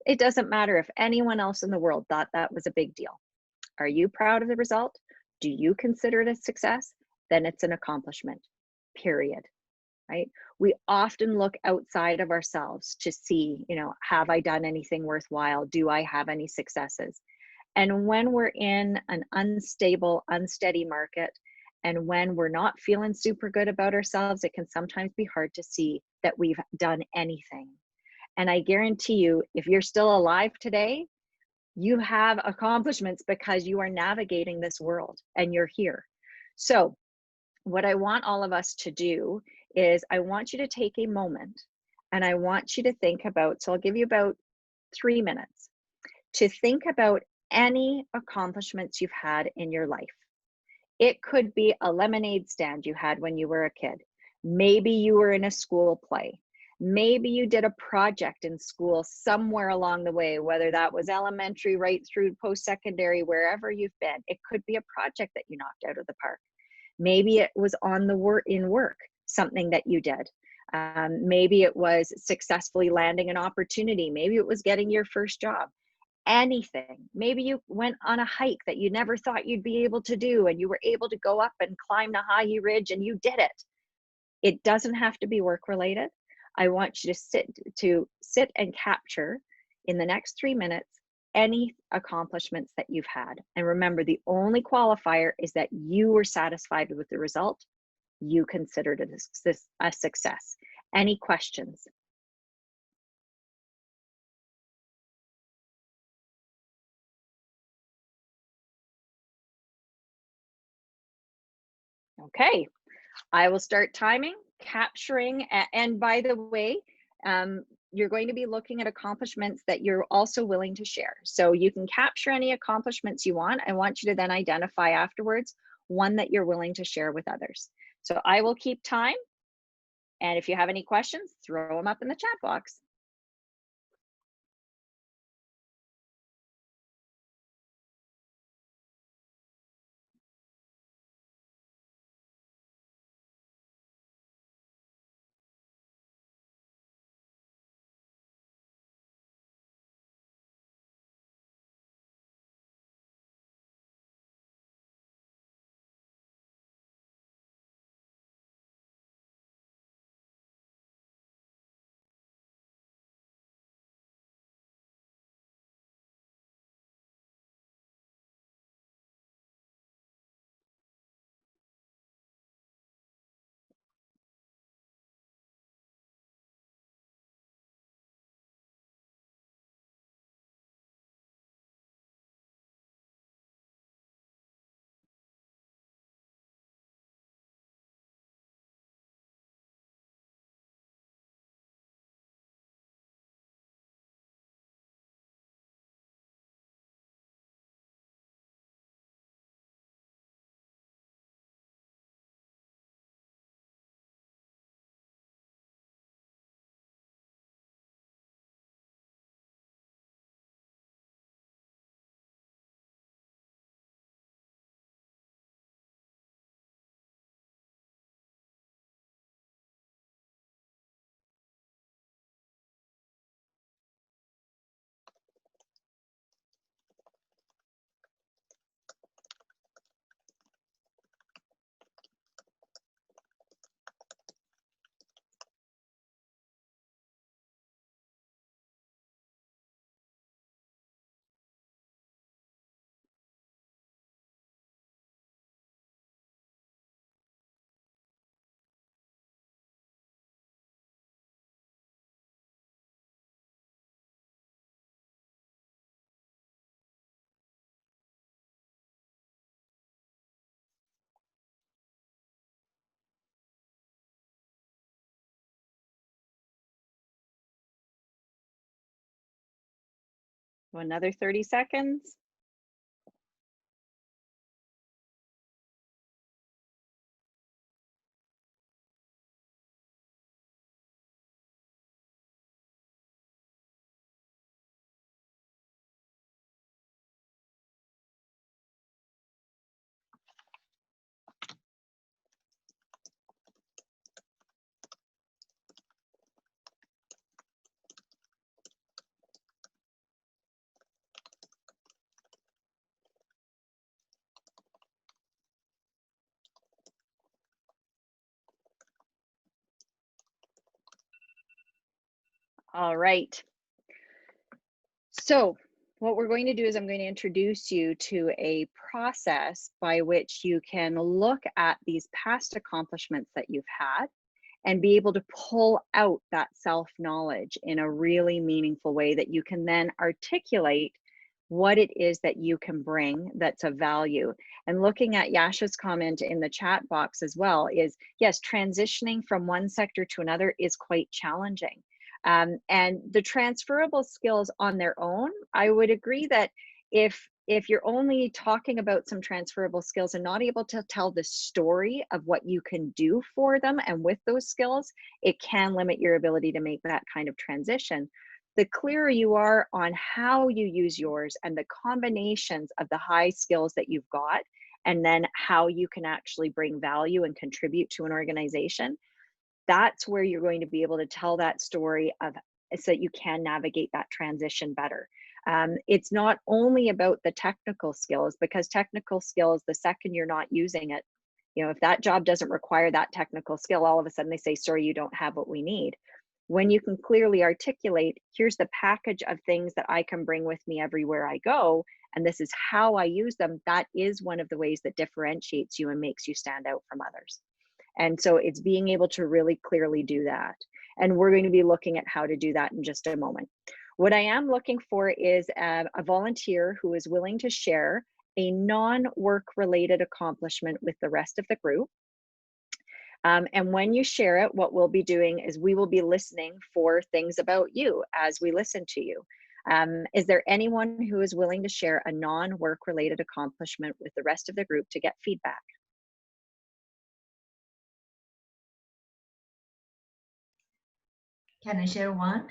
It doesn't matter if anyone else in the world thought that was a big deal. Are you proud of the result? Do you consider it a success? Then it's an accomplishment, period. Right? We often look outside of ourselves to see, have I done anything worthwhile? Do I have any successes? And when we're in an unstable, unsteady market, and when we're not feeling super good about ourselves, it can sometimes be hard to see that we've done anything. And I guarantee you, if you're still alive today, you have accomplishments because you are navigating this world and you're here. So what I want all of us to do is I want you to take a moment and I want you to think about, so I'll give you about 3 minutes to think about any accomplishments you've had in your life. It could be a lemonade stand you had when you were a kid. Maybe you were in a school play. Maybe you did a project in school somewhere along the way, whether that was elementary, right through post-secondary, wherever you've been. It could be a project that you knocked out of the park. Maybe it was on the work, something that you did. Maybe it was successfully landing an opportunity. Maybe it was getting your first job. Anything. Maybe you went on a hike that you never thought you'd be able to do, and you were able to go up and climb the high ridge, and you did it. It doesn't have to be work related. I want you to sit and capture in the next 3 minutes any accomplishments that you've had. And remember, the only qualifier is that you were satisfied with the result. You considered it a success. Any questions? Okay, I will start timing, capturing, and by the way, you're going to be looking at accomplishments that you're also willing to share. So you can capture any accomplishments you want. I want you to then identify afterwards one that you're willing to share with others. So I will keep time. And if you have any questions, throw them up in the chat box. So another 30 seconds. All right. So what we're going to do is I'm going to introduce you to a process by which you can look at these past accomplishments that you've had and be able to pull out that self-knowledge in a really meaningful way that you can then articulate what it is that you can bring that's of value. And looking at Yasha's comment in the chat box as well is, yes, transitioning from one sector to another is quite challenging. And the transferable skills on their own, I would agree that if if you're only talking about some transferable skills and not able to tell the story of what you can do for them and with those skills, it can limit your ability to make that kind of transition. The clearer you are on how you use yours and the combinations of the high skills that you've got, and then how you can actually bring value and contribute to an organization, that's where you're going to be able to tell that story of, so that you can navigate that transition better. It's not only about the technical skills, because technical skills, the second you're not using it, you know, if that job doesn't require that technical skill, all of a sudden they say, sorry, you don't have what we need. When you can clearly articulate, here's the package of things that I can bring with me everywhere I go, and this is how I use them, that is one of the ways that differentiates you and makes you stand out from others. And so it's being able to really clearly do that. And we're going to be looking at how to do that in just a moment. What I am looking for is a volunteer who is willing to share a non-work related accomplishment with the rest of the group. And when you share it, what we'll be doing is we will be listening for things about you as we listen to you. Is there anyone who is willing to share a non-work related accomplishment with the rest of the group to get feedback? Can I share one?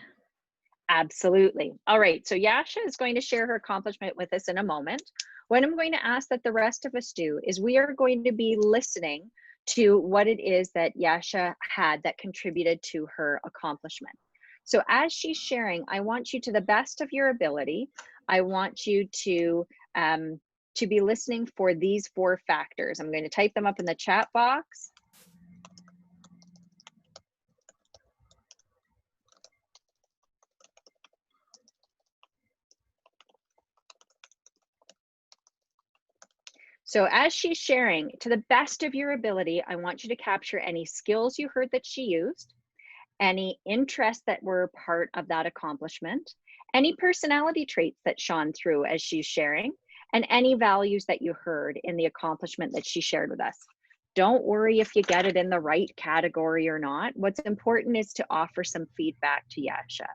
Absolutely. All right, so Yasha is going to share her accomplishment with us in a moment. What I'm going to ask that the rest of us do is we are going to be listening to what it is that Yasha had that contributed to her accomplishment. So as she's sharing, I want you, to the best of your ability, I want you to be listening for these 4 factors. I'm going to type them up in the chat box. So as she's sharing, to the best of your ability, I want you to capture any skills you heard that she used, any interests that were part of that accomplishment, any personality traits that shone through as she's sharing, and any values that you heard in the accomplishment that she shared with us. Don't worry if you get it in the right category or not. What's important is to offer some feedback to Yasha.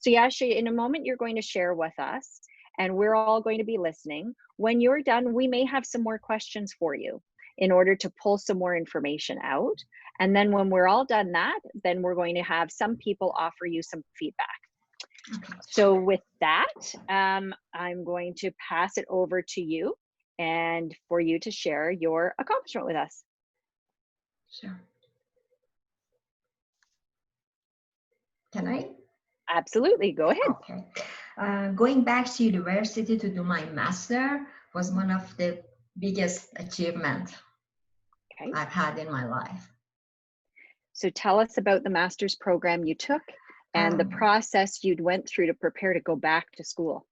So Yasha, in a moment, you're going to share with us, and we're all going to be listening. When you're done, we may have some more questions for you in order to pull some more information out. And then when we're all done that, then we're going to have some people offer you some feedback. Okay. So with that, I'm going to pass it over to you and for you to share your accomplishment with us. Sure. Can I? Absolutely, go ahead. Okay. Going back to university to do my master was one of the biggest achievements I've had in my life. So tell us about the master's program you took and the process you'd went through to prepare to go back to school.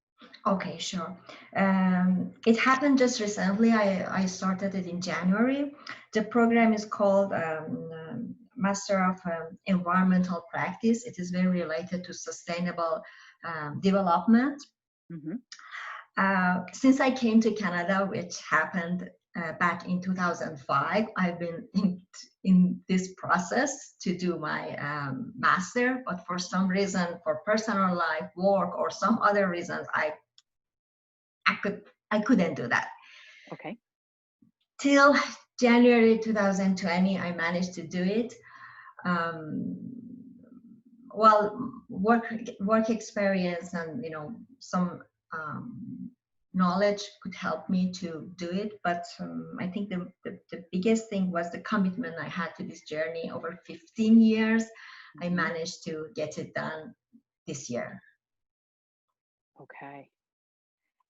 Okay, sure. It happened just recently. I started it in January. The program is called Master of Environmental Practice. It is very related to sustainable development. Mm-hmm. Since I came to Canada, which happened back in 2005, I've been in this process to do my master, but for some reason, for personal life, work, or some other reasons, I couldn't do that. Okay. Till January 2020, I managed to do it. Well, work experience and some knowledge could help me to do it, but I think the biggest thing was the commitment I had to this journey over 15 years. I managed to get it done this year. Okay.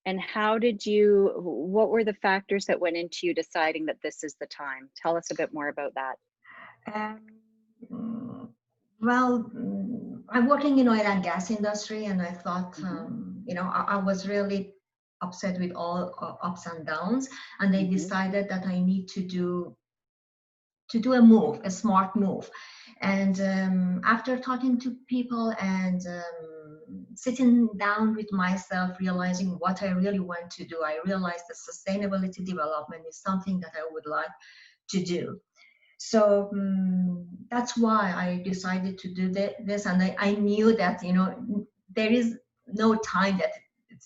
And what were the factors that went into you deciding that this is the time? Tell us a bit more about that. Well, I'm working in oil and gas industry, and I thought, I was really upset with all ups and downs, and they decided that I need to do a smart move. And after talking to people and sitting down with myself, realizing what I really want to do, I realized that sustainability development is something that I would like to do. So that's why I decided to do this, and I knew that there is no time that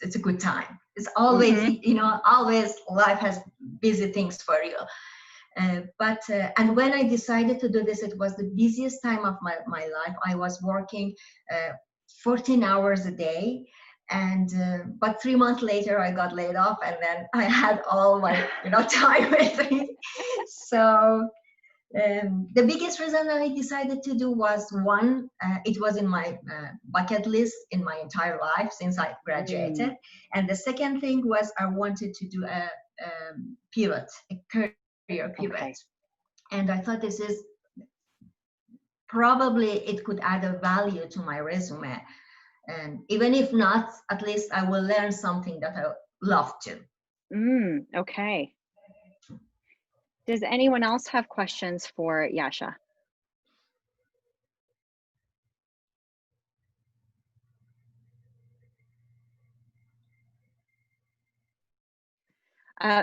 it's a good time. It's always, Mhm. always life has busy things for you. And when I decided to do this, it was the busiest time of my life. I was working 14 hours a day. And but 3 months later, I got laid off, and then I had all my time with me. So the biggest reason that I decided to do was one, it was in my bucket list in my entire life since I graduated. And the second thing was I wanted to do a pivot, a career pivot. Okay. And I thought this is probably, it could add a value to my resume. And even if not, at least I will learn something that I love to. Okay. Does anyone else have questions for Yasha?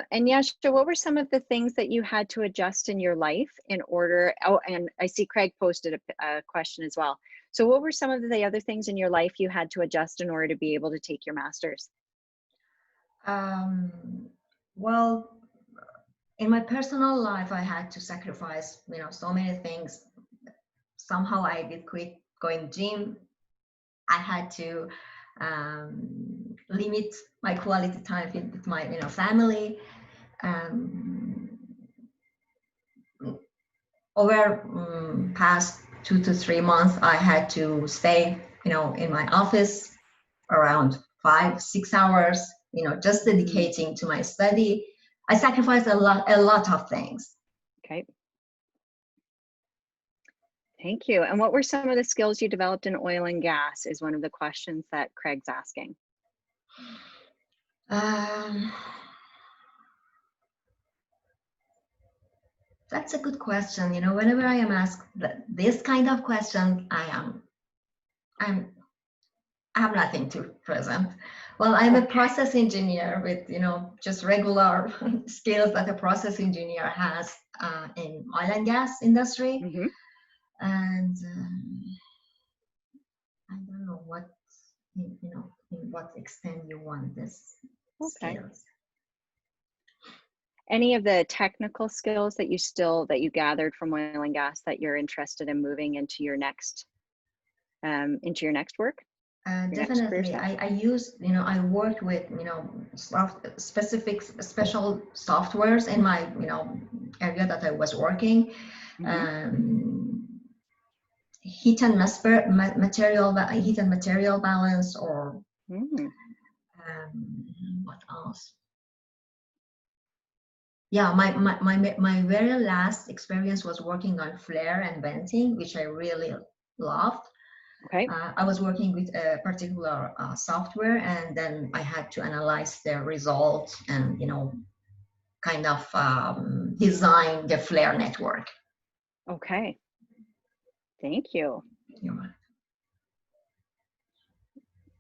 And Yasha, what were some of the things that you had to adjust in your life in order? Oh, and I see Craig posted a question as well. So what were some of the other things in your life you had to adjust in order to be able to take your master's? Well, in my personal life, I had to sacrifice, so many things. Somehow I did quit going gym. I had to limit my quality time with my, family. Over past 2 to 3 months, I had to stay, in my office around 5-6 hours, just dedicating to my study. I sacrificed a lot of things. Okay. Thank you. And what were some of the skills you developed in oil and gas is one of the questions that Craig's asking. That's a good question. Whenever I am asked this kind of question, I have nothing to present. Well, I'm a process engineer with, just regular skills that a process engineer has in oil and gas industry. And I don't know what, in what extent you want this skills. Any of the technical skills that you gathered from oil and gas that you're interested in moving into your next work? Definitely. I used, I worked with, special softwares in my, area that I was working. Heat and material balance, or what else? Yeah, my very last experience was working on flare and venting, which I really loved. Okay. I was working with a particular software, and then I had to analyze the results and, kind of design the flare network. Okay. Thank you.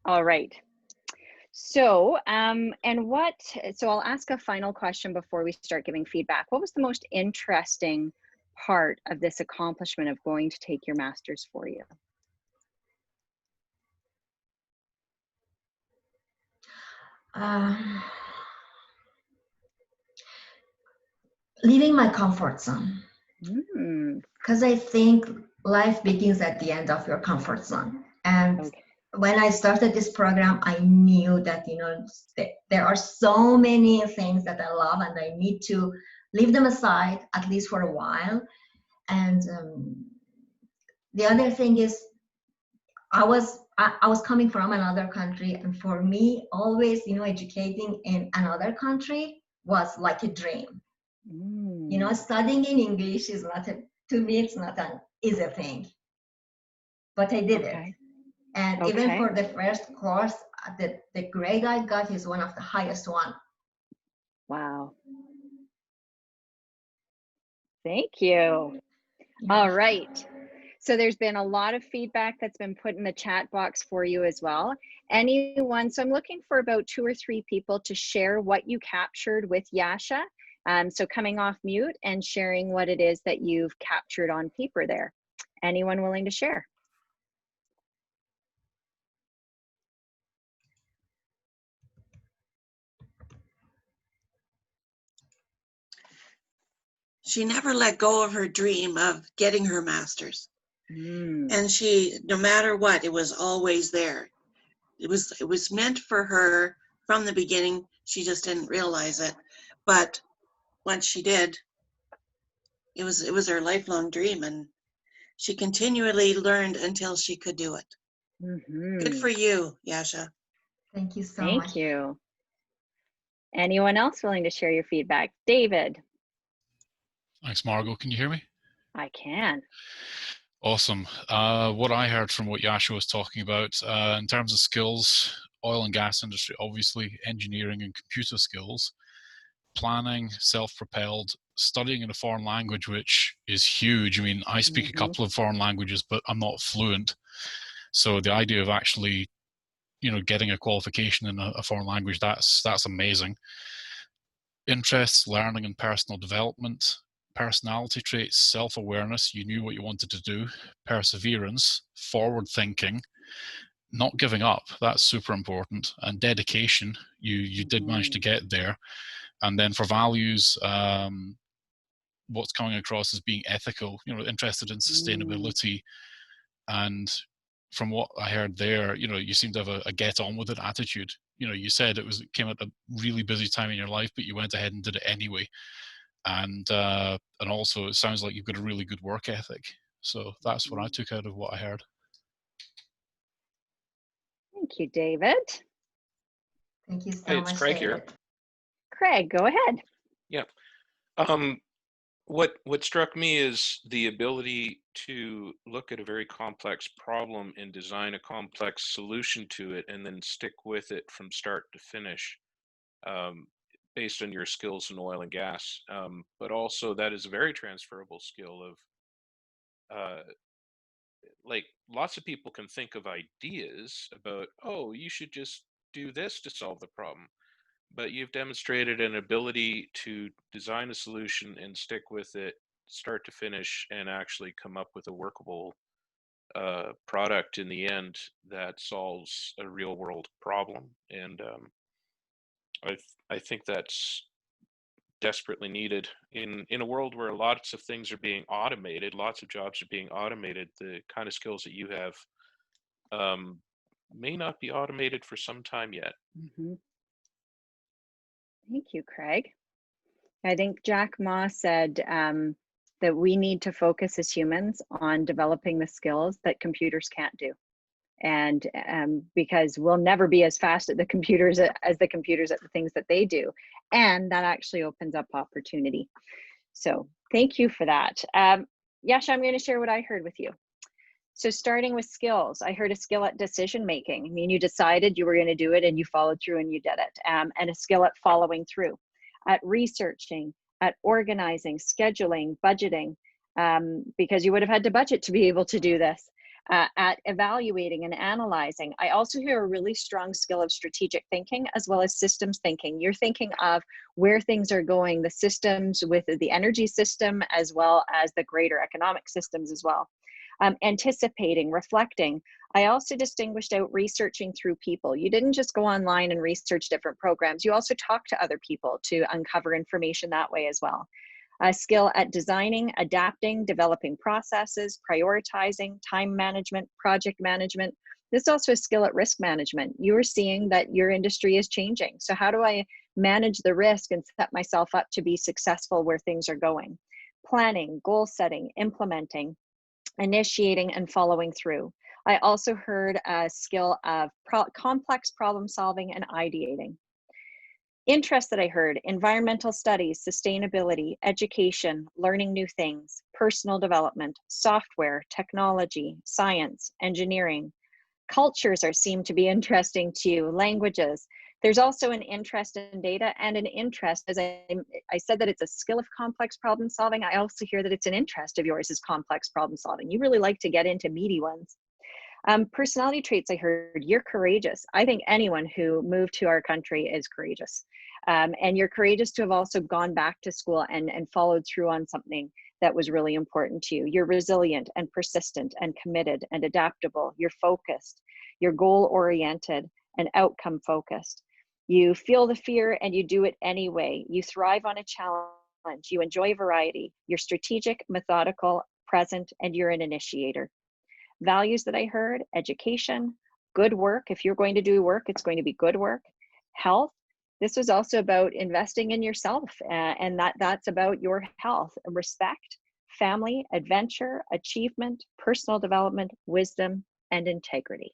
All right. So, so I'll ask a final question before we start giving feedback. What was the most interesting part of this accomplishment of going to take your master's for you? Leaving my comfort zone. Because I think life begins at the end of your comfort zone. And when I started this program, I knew that, there are so many things that I love, and I need to leave them aside, at least for a while. And the other thing is, I was coming from another country, and for me, always, educating in another country was like a dream. Studying in English is to me, it's not an easy thing. But I did it. And even for the first course, the grade I got is one of the highest one. Wow. Thank you. All right. So there's been a lot of feedback that's been put in the chat box for you as well. Anyone, so I'm looking for about 2 or 3 people to share what you captured with Yasha. So coming off mute and sharing what it is that you've captured on paper there. Anyone willing to share? she never let go of her dream of getting her master's. And she, no matter what, it was always there. It was meant for her from the beginning. She just didn't realize it. But once she did, it was her lifelong dream, and she continually learned until she could do it. Good for you, Yasha. Thank you so much. Thank you. Anyone else willing to share your feedback? David. Thanks, Margo. Can you hear me? I can. Awesome. What I heard from what Yasha was talking about, in terms of skills, oil and gas industry, obviously, engineering and computer skills, planning, self-propelled, studying in a foreign language, which is huge. I mean, I speak a couple of foreign languages, but I'm not fluent. So the idea of actually, getting a qualification in a foreign language, that's amazing. Interests, learning and personal development, personality traits, self-awareness, you knew what you wanted to do, perseverance, forward thinking, not giving up, that's super important, and dedication, you did manage to get there. And then for values, what's coming across as being ethical, interested in sustainability. And from what I heard there, you seem to have a get on with it attitude. You said it came at a really busy time in your life, but you went ahead and did it anyway. And also it sounds like you've got a really good work ethic. So that's what I took out of what I heard. Thank you, David. Thank you so Hey, much. it's Craig David. here. Craig, go ahead. Yeah. What struck me is the ability to look at a very complex problem and design a complex solution to it, and then stick with it from start to finish, based on your skills in oil and gas. But also that is a very transferable skill of, like, lots of people can think of ideas about, oh, you should just do this to solve the problem. But you've demonstrated an ability to design a solution and stick with it start to finish and actually come up with a workable product in the end that solves a real world problem. And I think that's desperately needed in a world where lots of things are being automated, lots of jobs are being automated. The kind of skills that you have may not be automated for some time yet. Thank you, Craig. I think Jack Ma said that we need to focus as humans on developing the skills that computers can't do. And because we'll never be as fast at the computers as the computers at the things that they do. And that actually opens up opportunity. So thank you for that. Yasha, I'm going to share what I heard with you. So starting with skills, I heard a skill at decision making. I mean, you decided you were going to do it and you followed through and you did it. And a skill at following through, at researching, at organizing, scheduling, budgeting, because you would have had to budget to be able to do this. At evaluating and analyzing. I also hear a really strong skill of strategic thinking as well as systems thinking. You're thinking of where things are going, the systems with the energy system as well as the greater economic systems as well. Anticipating, reflecting. I also distinguished out researching through people. You didn't just go online and research different programs. You also talked to other people to uncover information that way as well. A skill at designing, adapting, developing processes, prioritizing, time management, project management. This is also a skill at risk management. You are seeing that your industry is changing. So how do I manage the risk and set myself up to be successful where things are going? Planning, goal setting, implementing, initiating, and following through. I also heard a skill of complex problem solving and ideating. Interests that I heard: environmental studies, sustainability, education, learning new things, personal development, software, technology, science, engineering. Cultures seem to be interesting to you, languages. There's also an interest in data and an interest, as I said, that it's a skill of complex problem solving. I also hear that it's an interest of yours is complex problem solving. You really like to get into meaty ones. Personality traits, I heard, you're courageous. I think anyone who moved to our country is courageous. And you're courageous to have also gone back to school and followed through on something that was really important to you. You're resilient and persistent and committed and adaptable. You're focused. You're goal-oriented and outcome-focused. You feel the fear and you do it anyway. You thrive on a challenge you enjoy variety, you're strategic, methodical, present, and you're an initiator. Values that I heard: education, good work. If you're going to do work, it's going to be good work. Health. This was also about investing in yourself, and that's about your health. Respect, family, adventure, achievement, personal development, wisdom, and integrity.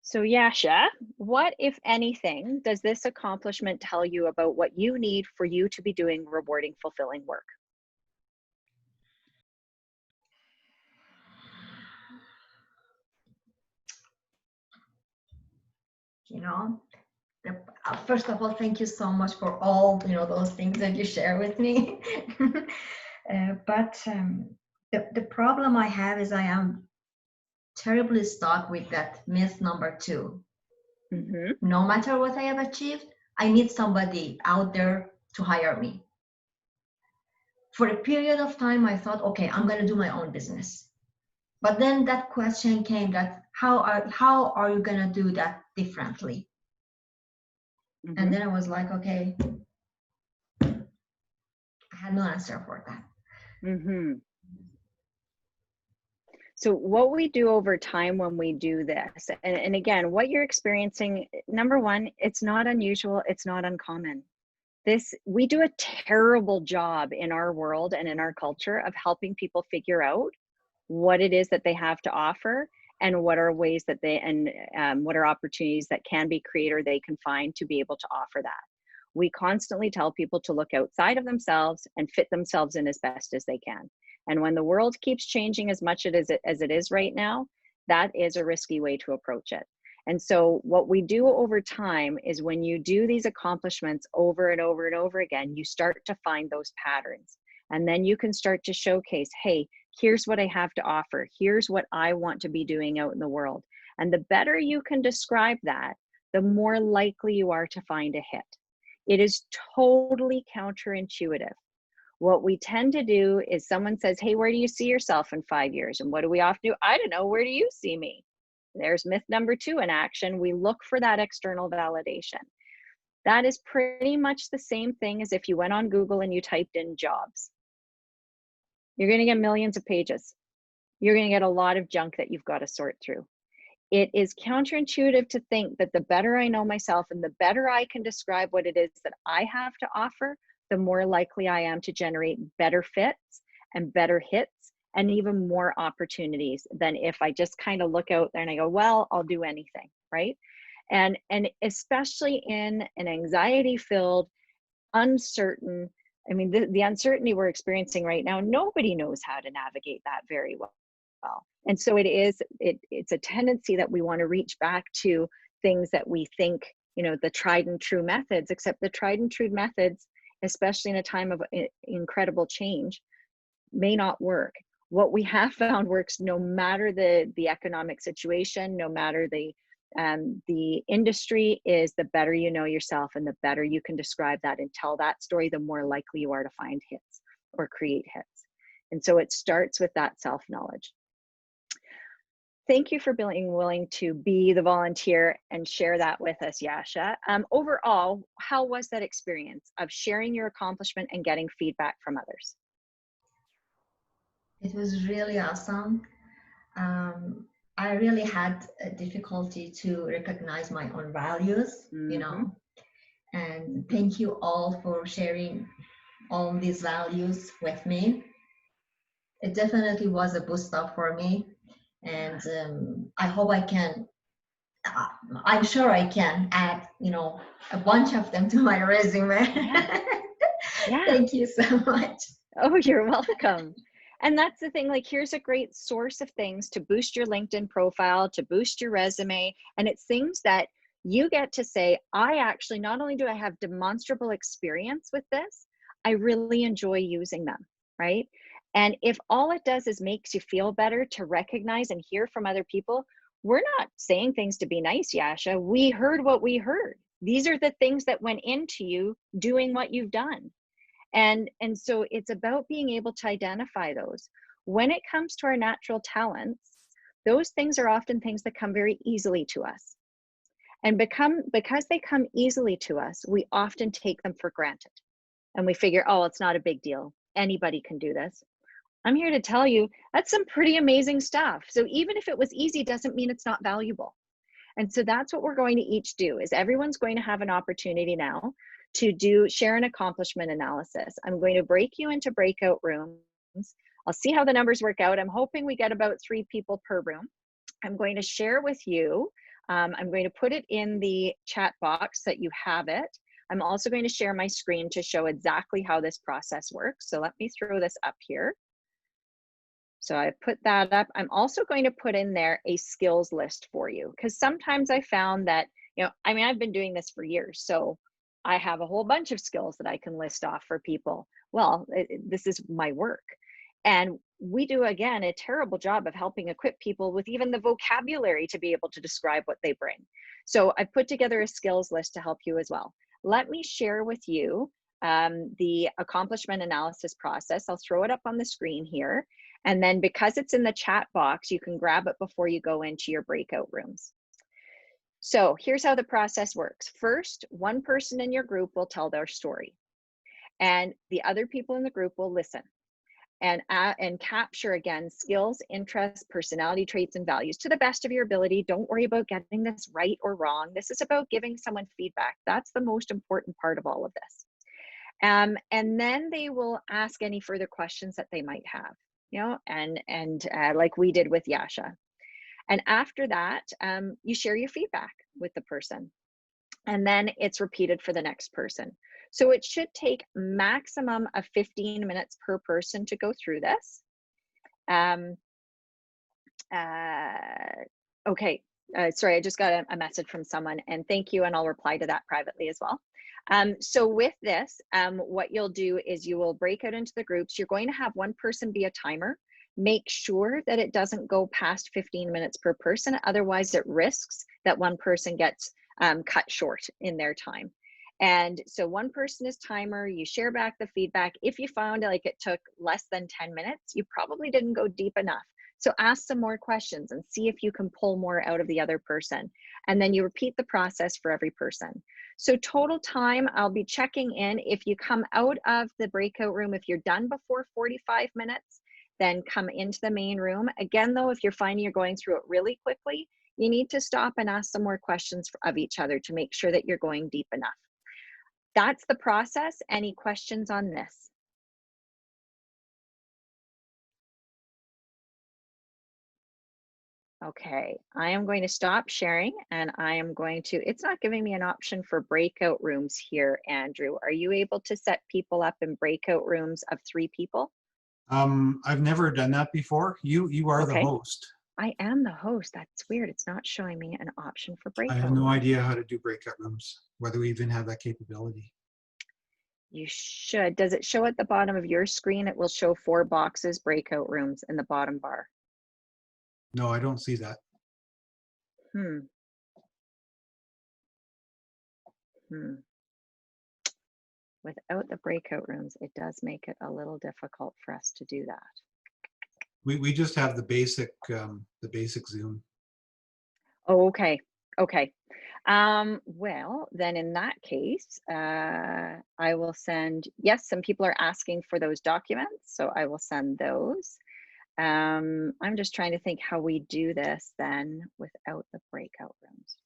So Yasha, what, if anything, does this accomplishment tell you about what you need for you to be doing rewarding, fulfilling work? You know, first of all, thank you so much for all, those things that you share with me. But the problem I have is I am terribly stuck with that myth number 2. Mm-hmm. No matter what I have achieved, I need somebody out there to hire me. For a period of time, I thought, okay, I'm going to do my own business. But then that question came, that how are you going to do that differently? Mm-hmm. And then I was like, okay, I had no answer for that. Mm-hmm. So what we do over time when we do this, and again, what you're experiencing, number one, it's not unusual, it's not uncommon. We do a terrible job in our world and in our culture of helping people figure out what it is that they have to offer, and what are ways that what are opportunities that can be created or they can find to be able to offer that. We constantly tell people to look outside of themselves and fit themselves in as best as they can. And when the world keeps changing as much as it is right now, that is a risky way to approach it. And so what we do over time is, when you do these accomplishments over and over and over again, you start to find those patterns. And then you can start to showcase, hey, here's what I have to offer. Here's what I want to be doing out in the world. And the better you can describe that, the more likely you are to find a hit. It is totally counterintuitive. What we tend to do is, someone says, hey, where do you see yourself in 5 years? And what do we often do? I don't know, where do you see me? There's myth number 2 in action. We look for that external validation. That is pretty much the same thing as if you went on Google and you typed in jobs. You're going to get millions of pages. You're going to get a lot of junk that you've got to sort through. It is counterintuitive to think that the better I know myself and the better I can describe what it is that I have to offer, the more likely I am to generate better fits and better hits and even more opportunities than if I just kind of look out there and I go, well, I'll do anything, right? And especially in an anxiety-filled, uncertain, I mean, the uncertainty we're experiencing right now, nobody knows how to navigate that very well. And so it's a tendency that we want to reach back to things that we think, the tried and true methods, except the tried and true methods, especially in a time of incredible change, may not work. What we have found works no matter the economic situation, no matter the industry, is the better you know yourself and the better you can describe that and tell that story, the more likely you are to find hits or create hits. And so it starts with that self-knowledge. Thank you for being willing to be the volunteer and share that with us, Yasha. Overall, how was that experience of sharing your accomplishment and getting feedback from others? It was really awesome. I really had a difficulty to recognize my own values, and thank you all for sharing all these values with me. It definitely was a boost up for me, and I hope I can, I'm sure I can add, a bunch of them to my resume. Yeah. Thank you so much. Oh, you're welcome. And that's the thing, like, here's a great source of things to boost your LinkedIn profile, to boost your resume. And it's things that you get to say, I actually, not only do I have demonstrable experience with this, I really enjoy using them, right? And if all it does is makes you feel better to recognize and hear from other people, we're not saying things to be nice, Yasha. We heard what we heard. These are the things that went into you doing what you've done. And so it's about being able to identify those. When it comes to our natural talents, those things are often things that come very easily to us. And because they come easily to us, we often take them for granted. and we figure, oh, it's not a big deal. Anybody can do this. I'm here to tell you that's some pretty amazing stuff. So even if it was easy, doesn't mean it's not valuable. And so that's what we're going to each do, is everyone's going to have an opportunity now to share an accomplishment analysis. I'm going to break you into breakout rooms. I'll see how the numbers work out. I'm hoping we get about 3 people per room. I'm going to share with you. I'm going to put it in the chat box so that you have it. I'm also going to share my screen to show exactly how this process works. So let me throw this up here. So I put that up. I'm also going to put in there a skills list for you, because sometimes I found that, I mean, I've been doing this for years, so I have a whole bunch of skills that I can list off for people. Well, this is my work. And we do, again, a terrible job of helping equip people with even the vocabulary to be able to describe what they bring. So I put together a skills list to help you as well. Let me share with you the accomplishment analysis process. I'll throw it up on the screen here. And then because it's in the chat box, you can grab it before you go into your breakout rooms. So here's how the process works. First, one person in your group will tell their story, and the other people in the group will listen and capture, again, skills, interests, personality traits, and values to the best of your ability. Don't worry about getting this right or wrong. This is about giving someone feedback. That's the most important part of all of this. And then they will ask any further questions that they might have, like we did with Yasha. And after that, you share your feedback with the person, and then it's repeated for the next person. So it should take maximum of 15 minutes per person to go through this. Okay, sorry, I just got a message from someone, and thank you, and I'll reply to that privately as well. So with this, what you'll do is you will break out into the groups. You're going to have one person be a timer. Make sure that it doesn't go past 15 minutes per person. Otherwise, it risks that one person gets cut short in their time. And so one person is timer, you share back the feedback. If you found like it took less than 10 minutes, you probably didn't go deep enough. So ask some more questions and see if you can pull more out of the other person. And then you repeat the process for every person. So total time, I'll be checking in. If you come out of the breakout room, if you're done before 45 minutes, then come into the main room. Again, though, if you're finding you're going through it really quickly, you need to stop and ask some more questions of each other to make sure that you're going deep enough. That's the process. Any questions on this? Okay, I am going to stop sharing, and I am going to, it's not giving me an option for breakout rooms here, Andrew. Are you able to set people up in breakout rooms of 3 people? I've never done that before. You are the host. I am the host. That's weird. It's not showing me an option for breakout I have rooms. no idea how to do breakout rooms, whether we even have that capability. You should. Does it show at the bottom of your screen? It will show 4 boxes, breakout rooms in the bottom bar. No, I don't see that. Without the breakout rooms, it does make it a little difficult for us to do that. We just have the basic Zoom. Oh, okay. Okay. Well, then in that case, I will send, yes, some people are asking for those documents, so I will send those. I'm just trying to think how we do this then without the breakout rooms.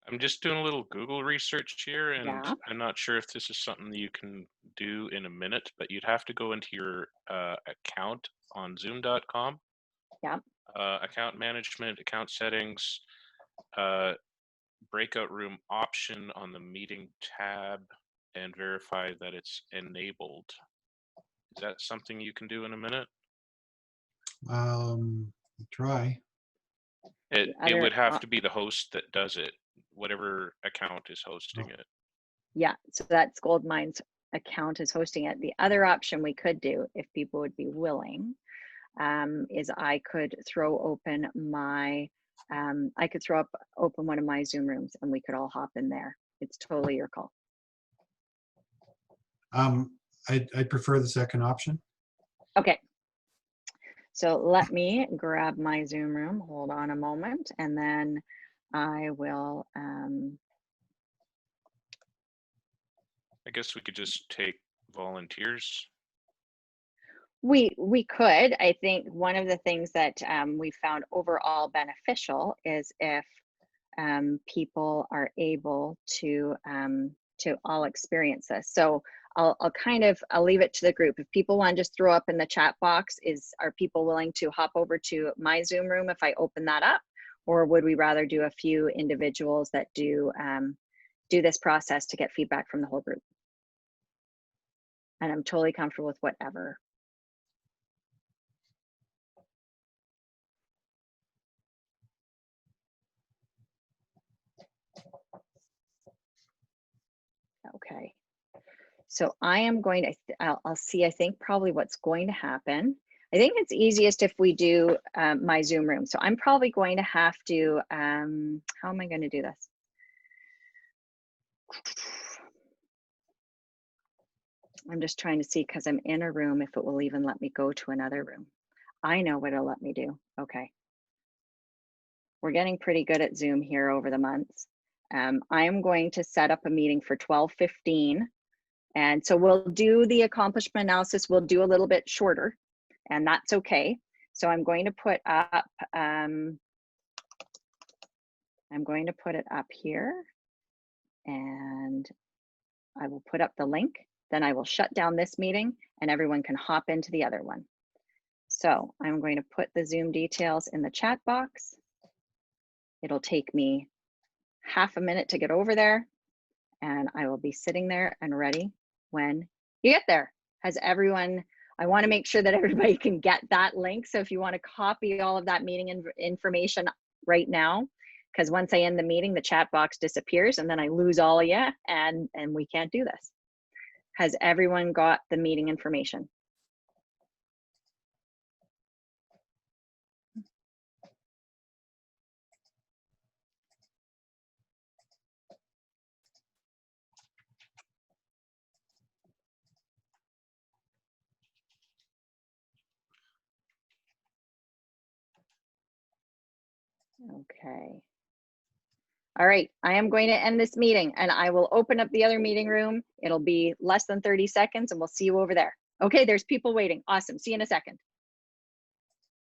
I'm just doing a little Google research here, and Yeah. I'm not sure if this is something that you can do in a minute, but you'd have to go into your account on zoom.com. Yeah. Account management, account settings, breakout room option on the meeting tab, and verify that it's enabled. Is that something you can do in a minute? Try. It would have to be the host that does it, whatever account is hosting it. Yeah, so that's Goldmind's account is hosting it. The other option we could do, if people would be willing, is I could throw open my, open one of my Zoom rooms, and we could all hop in there. It's totally your call. I'd prefer the second option. Okay. So let me grab my Zoom room. Hold on a moment, and then I will guess we could just take volunteers. We could. I think one of the things that we found overall beneficial is if people are able to all experience this. So I'll leave it to the group. If people want to just throw up in the chat box, are people willing to hop over to my Zoom room if I open that up, or would we rather do a few individuals that do this process to get feedback from the whole group? And I'm totally comfortable with whatever. Okay, so I am going to, I'll see, I think probably what's going to happen. I think it's easiest if we do my Zoom room. So I'm probably going to have to, how am I going to do this? I'm just trying to see, because I'm in a room, if it will even let me go to another room. I know what it'll let me do. Okay. We're getting pretty good at Zoom here over the months. I am going to set up a meeting for 12:15. And so we'll do the accomplishment analysis. We'll do a little bit shorter, and that's okay. So I'm going to put up, here, and I will put up the link. Then I will shut down this meeting and everyone can hop into the other one. So I'm going to put the Zoom details in the chat box. It'll take me half a minute to get over there, and I will be sitting there and ready when you get there. Has everyone, I want to make sure that everybody can get that link. So if you want to copy all of that meeting information right now, because once I end the meeting, the chat box disappears and then I lose all of you, and we can't do this. Has everyone got the meeting information? Okay. All right, I am going to end this meeting and I will open up the other meeting room. It'll be less than 30 seconds and we'll see you over there. Okay, there's people waiting. Awesome. See you in a second.